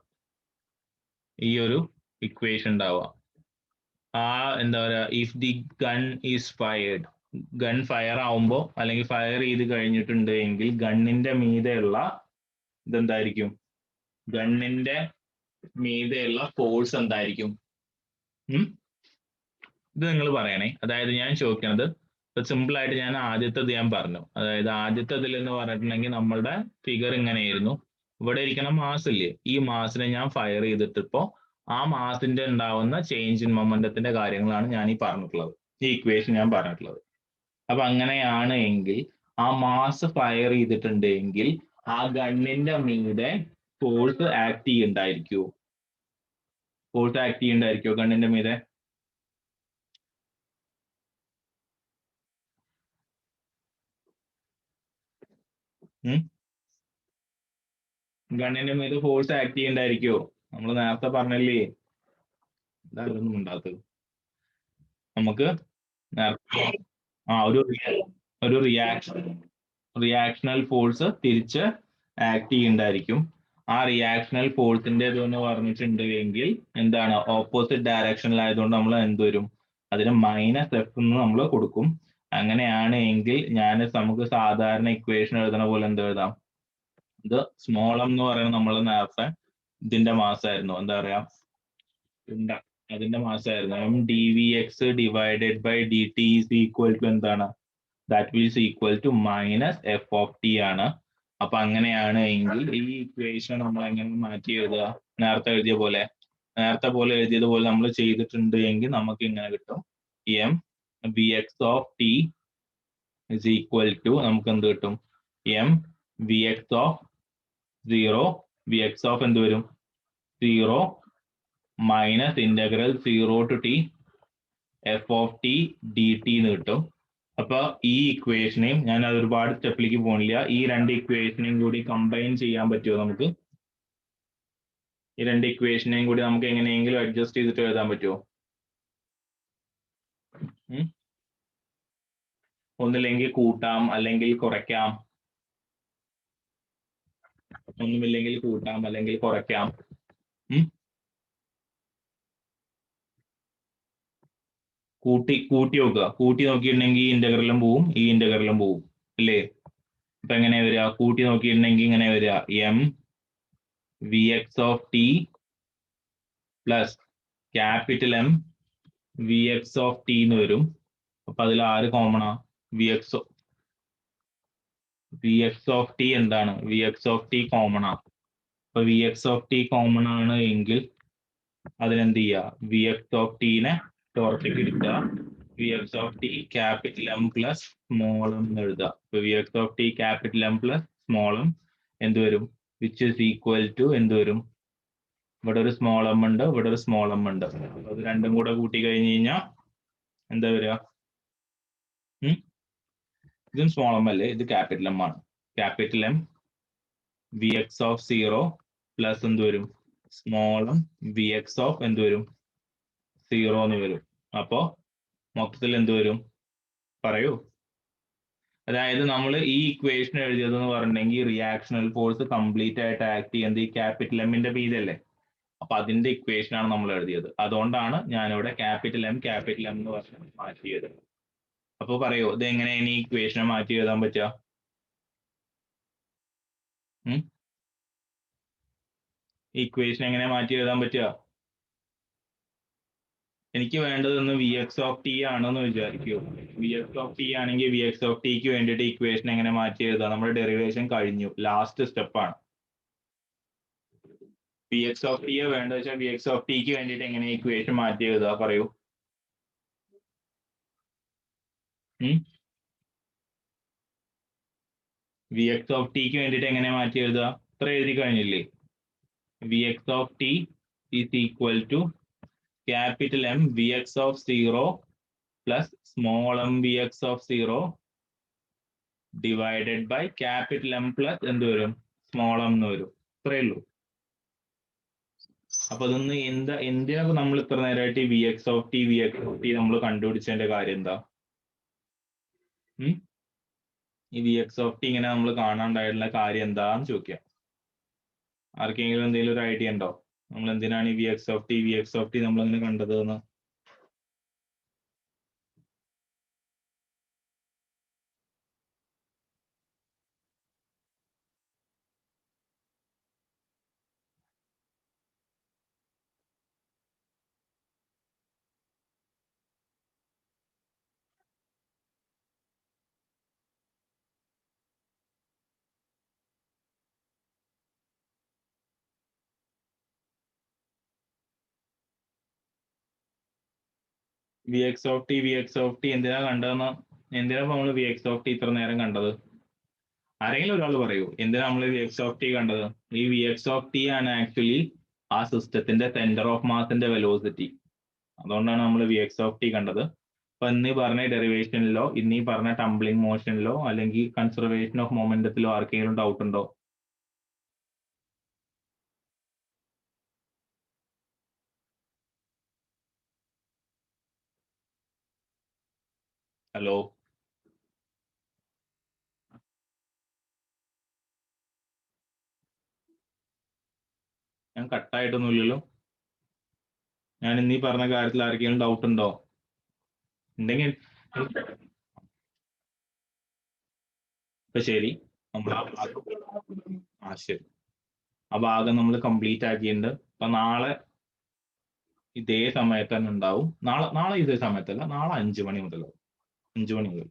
[SPEAKER 1] ഈ ഒരു ഇക്വേഷൻ ഉണ്ടാവുക. ആ എന്താ പറയാ, if the gun is fired, gun fire ആവുമ്പോ അല്ലെങ്കിൽ ഫയർ ചെയ്ത് കഴിഞ്ഞിട്ടുണ്ട് എങ്കിൽ ഗണ്ണിന്റെ മീതെയുള്ള ഇതെന്തായിരിക്കും, ഗണ്ണിന്റെ മീതെയുള്ള ഫോഴ്സ് എന്തായിരിക്കും? ഇത് നിങ്ങൾ പറയണേ. അതായത് ഞാൻ ചോദിക്കണത് സിമ്പിൾ ആയിട്ട് ഞാൻ ആദ്യത്തേത് ഞാൻ പറഞ്ഞു. അതായത് ആദ്യത്തേതിൽ എന്ന് പറഞ്ഞിട്ടുണ്ടെങ്കിൽ നമ്മളുടെ ഫിഗർ ഇങ്ങനെയായിരുന്നു. ഇവിടെ ഇരിക്കുന്ന മാസ് ഇല്ലേ, ഈ മാസിനെ ഞാൻ ഫയർ ചെയ്തിട്ടിപ്പോ ആ മാസിന്റെ ഉണ്ടാവുന്ന ചേഞ്ച് ഇൻ മൊമെന്റത്തിന്റെ കാര്യങ്ങളാണ് ഞാൻ ഈ പറഞ്ഞിട്ടുള്ളത്, ഈ ഇക്വേഷൻ ഞാൻ പറഞ്ഞിട്ടുള്ളത്. അപ്പൊ അങ്ങനെയാണ് എങ്കിൽ ആ മാസ് ഫയർ ചെയ്തിട്ടുണ്ട് എങ്കിൽ ആ ഗണ്ണിന്റെ മീതെ ഫോഴ്സ് ആക്ട് ചെയ്യുന്നുണ്ടായിരിക്കുമോ? ഫോഴ്സ് ആക്ട് ചെയ്യുന്നുണ്ടായിരിക്കുമോ ഗണ്ണിന്റെ മീതെ? ഗണ്ണിന്റെ മീത് ഫോഴ്സ് ആക്ട് ചെയ്യണ്ടായിരിക്കോ? നമ്മൾ നേരത്തെ പറഞ്ഞല്ലേ. ഇതൊന്നും ഉണ്ടാത്തത് നമുക്ക് ഒരു റിയാക്ഷണൽ ഫോഴ്സ് തിരിച്ച് ആക്ട് ചെയ്യണ്ടായിരിക്കും. ആ റിയാക്ഷണൽ ഫോഴ്സിന്റെ എന്ന് പറഞ്ഞിട്ടുണ്ട് എങ്കിൽ എന്താണ്, ഓപ്പോസിറ്റ് ഡയറക്ഷനിലായതുകൊണ്ട് നമ്മൾ എന്ത് വരും, അതിന് മൈനസ് എഫ് എന്ന് നമ്മൾ കൊടുക്കും. അങ്ങനെയാണ് എങ്കിൽ നമുക്ക് സാധാരണ ഇക്വേഷൻ എഴുതണ പോലെ എന്ത് എഴുതാം, ഇത് സ്മോൾ എം എന്ന് പറയുന്നത് നമ്മൾ നേരത്തെ ഇതിന്റെ മാസമായിരുന്നു, എന്താ പറയാ അതിന്റെ മാസമായിരുന്നു. M D V X divided by D T is equal to എന്താണ്, that is equal to minus F of T ആണ്. അപ്പൊ അങ്ങനെയാണ് എങ്കിൽ ഈ ഇക്വേഷൻ നമ്മൾ എങ്ങനെ മാറ്റി എഴുതുക? നേരത്തെ എഴുതിയതുപോലെ നമ്മൾ ചെയ്തിട്ടുണ്ട് എങ്കിൽ നമുക്ക് ഇങ്ങനെ കിട്ടും, M V X of T is equal to നമുക്ക് എന്ത് കിട്ടും, M V X of 0, V X of എന്ത് വരും, 0 minus integral 0 to T F of T D T എന്ന് കിട്ടും. അപ്പൊ ഈ ഇക്വേഷനെയും ഞാൻ അത് ഒരുപാട് സ്റ്റെപ്പിലേക്ക് പോണില്ല, ഈ രണ്ട് ഇക്വേഷനെയും കൂടി കമ്പൈൻ ചെയ്യാൻ പറ്റുമോ നമുക്ക്? ഈ രണ്ട് ഇക്വേഷനെയും കൂടി നമുക്ക് എങ്ങനെയെങ്കിലും അഡ്ജസ്റ്റ് ചെയ്തിട്ട് എഴുതാൻ പറ്റുമോ? ഒന്നില്ലെങ്കിൽ കൂട്ടാം അല്ലെങ്കിൽ കുറയ്ക്കാം, ഒന്നുമില്ലെങ്കിൽ കൂട്ടാം അല്ലെങ്കിൽ കുറയ്ക്കാം. കൂട്ടി നോക്കുക. കൂട്ടി നോക്കിയിട്ടുണ്ടെങ്കിൽ ഈ ഇന്റഗ്രലും പോവും, ഈ ഇന്റഗ്രലും പോവും അല്ലേ? അപ്പൊ എങ്ങനെ വരിക? കൂട്ടി നോക്കിയിട്ടുണ്ടെങ്കിൽ ഇങ്ങനെ വരിക, M V X of T plus capital M V X of T എന്ന് വരും. അപ്പൊ അതിൽ ആര് കോമണാ? വി എക്സ് ഓഫ് ടി എന്താണ്? V X of T common ആണ്. അപ്പൊ V X of T common ആണ് എങ്കിൽ അതിനെന്ത് ചെയ്യുക? വി എക്സ് ഓഫ് ടീനെ പുറത്തേക്ക് എടുക്കുക. V X of T capital M plus small M എന്ന് എഴുതുക. അപ്പൊ V X of T capital M plus small M എന്ത് വരും? വിച്ച് ഇസ് ഈക്വൽ ടു എന്ത് വരും? ഇവിടെ ഒരു സ്മോൾ എം ഉണ്ട്, ഇവിടെ ഒരു സ്മോൾ എം ഉണ്ട്. അത് രണ്ടും കൂടെ കൂട്ടി കഴിഞ്ഞ് കഴിഞ്ഞാൽ എന്താ വരിക? ഇതും സ്മോൾ എം അല്ലേ, ഇത് ക്യാപിറ്റൽ എം ആണ്. Capital M V X of 0 plus എന്ത് വരും? Small M V X of എന്ത് വരും? 0 എന്ന് വരും. അപ്പോ മൊത്തത്തിൽ എന്ത് വരും? പറയൂ. അതായത് നമ്മൾ ഈ ഇക്വേഷൻ എഴുതിയതെന്ന് പറഞ്ഞിട്ടുണ്ടെങ്കിൽ റിയാക്ഷണൽ ഫോഴ്സ് കംപ്ലീറ്റ് ആയിട്ട് ആക്ട് ചെയ്യുന്നത് ഈ ക്യാപിറ്റൽ എമ്മിന്റെ മീതല്ലേ. അപ്പൊ അതിന്റെ ഇക്വേഷൻ ആണ് നമ്മൾ എഴുതിയത്. അതുകൊണ്ടാണ് ഞാനിവിടെ ക്യാപിറ്റൽ എം എന്ന് പറഞ്ഞ് മാറ്റിയത്. അപ്പൊ പറയൂ, ഇത് എങ്ങനെയാണ് ഈ ഇക്വേഷനെ മാറ്റി എഴുതാൻ പറ്റുക? ഇക്വേഷൻ എങ്ങനെ മാറ്റി എഴുതാൻ പറ്റുക? എനിക്ക് വേണ്ടതെന്ന് വി എക്സ് ഓഫ് ടി ആണെന്ന് വിചാരിക്കൂ. വി എക്സ് ഓഫ് ടി ആണെങ്കിൽ വി എക്സ് ഓഫ് ടിക്ക് വേണ്ടിയിട്ട് ഇക്വേഷൻ എങ്ങനെ മാറ്റി എഴുതാം? നമ്മുടെ ഡെറിവേഷൻ കഴിഞ്ഞു, ലാസ്റ്റ് സ്റ്റെപ്പാണ്. വി എക്സ് ഓഫ് ടിയെ വേണ്ടത് വെച്ചാൽ വി എക്സ് ഓഫ് ടിക്ക് വേണ്ടിയിട്ട് എങ്ങനെ ഇക്വേഷൻ മാറ്റി എഴുതുക? പറയൂ. വി എക്സ് ഓഫ് ടിക്ക് വേണ്ടിയിട്ട് എങ്ങനെ മാറ്റി എഴുതുക? ഇത്ര എഴുതി കഴിഞ്ഞില്ലേ? V X of T is equal to capital M V X of 0 plus small M V X of 0 divided by capital M plus എന്ത് വരും? സ്മോൾ എം എന്ന് വരും. ഇത്രയേ ഉള്ളൂ. അപ്പൊ അതൊന്ന് എന്തിനാ നമ്മൾ ഇത്ര നേരമായിട്ട് വി എക്സ് ഓഫ് ടി നമ്മൾ കണ്ടുപിടിച്ചതിന്റെ കാര്യം എന്താ? ഈ വി എക്സ് ഓഫ് ടി ഇങ്ങനെ നമ്മൾ കാണാണ്ടായിട്ടുള്ള കാര്യം എന്താന്ന് ചോദിക്കാം. ആർക്കെങ്കിലും എന്തെങ്കിലും ഒരു ഐഡിയ ഉണ്ടോ? നമ്മൾ എന്തിനാണ് ഈ വി എക്സ് ഓഫ് ടി നമ്മൾ അങ്ങനെ കണ്ടത് എന്ന്? വി എക്സ് ഓഫ് ടി എന്തിനാ കണ്ടതെന്ന്? എന്തിനാ നമ്മൾ വി എക്സ് ഓഫ് ടി ഇത്ര നേരം കണ്ടത്? ആരെങ്കിലും ഒരാൾ പറയൂ, എന്തിനാ നമ്മൾ വി എക്സ് ഓഫ് ടി കണ്ടത്? ഈ വി എക്സ് ഓഫ് ടി ആണ് ആക്ച്വലി ആ സിസ്റ്റത്തിന്റെ സെന്റർ ഓഫ് മാസിന്റെ വെലോസിറ്റി. അതുകൊണ്ടാണ് നമ്മൾ വി എക്സ് ഓഫ് ടി കണ്ടത്. അപ്പൊ ഇന്നീ പറഞ്ഞ ഡെറിവേഷനിലോ ഇന്നീ പറഞ്ഞ ടംബ്ലിംഗ് മോഷനിലോ അല്ലെങ്കിൽ കൺസർവേഷൻ ഓഫ് മൊമെന്റത്തിലോ ആർക്കെങ്കിലും ഡൗട്ട് ഉണ്ടോ? ഹലോ, ഞാൻ കട്ടായിട്ടൊന്നുമില്ലല്ലോ. ഞാൻ ഇന്നീ പറഞ്ഞ കാര്യത്തിൽ ആർക്കെങ്കിലും ഡൗട്ട് ഉണ്ടോ? ഉണ്ടെങ്കിൽ ഇപ്പൊ ശരി, നമ്മൾ ശരി, ആ ഭാഗം നമ്മൾ കംപ്ലീറ്റ് ആക്കിയിട്ടുണ്ട്. അപ്പൊ നാളെ ഇതേ സമയത്ത് തന്നെ ഉണ്ടാവും. നാളെ ഇതേ സമയത്തല്ല, നാളെ 5 മണി മുതൽ. 5 മണി മുതൽ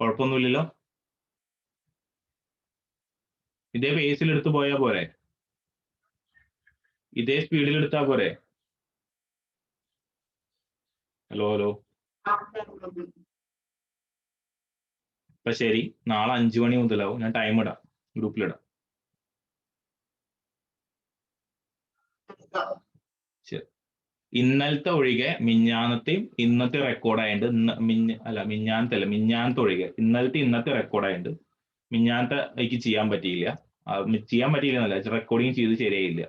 [SPEAKER 1] കുഴപ്പമൊന്നുമില്ലല്ലോ. ഇതേ പേസിൽ എടുത്ത് പോയാൽ പോരെ? ഇതേ സ്പീഡിൽ എടുത്താൽ പോരെ? ഹലോ. അപ്പൊ ശരി, നാളെ 5 മണി മുതലാവും. ഞാൻ ടൈം ഇടാം, ഗ്രൂപ്പിലിടാം. ശരി. ഇന്നലത്തെ ഒഴികെ മിഞ്ഞാന്നത്തെയും ഇന്നത്തെ റെക്കോർഡായിട്ട് മിഞ്ഞാന്നത്തെ ഒഴികെ ഇന്നത്തെ റെക്കോർഡായിട്ട് മിഞ്ഞാന്നത്തെ എനിക്ക് ചെയ്യാൻ പറ്റിയില്ല. എന്നല്ല, റെക്കോർഡിങ് ചെയ്ത് ശരിയായില്ല.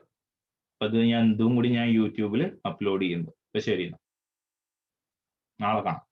[SPEAKER 1] അപ്പൊ അത് ഞാൻ ഇതും കൂടി ഞാൻ യൂട്യൂബിൽ അപ്ലോഡ് ചെയ്യുന്നു. അപ്പൊ ശരി, നാളെ കാണാം.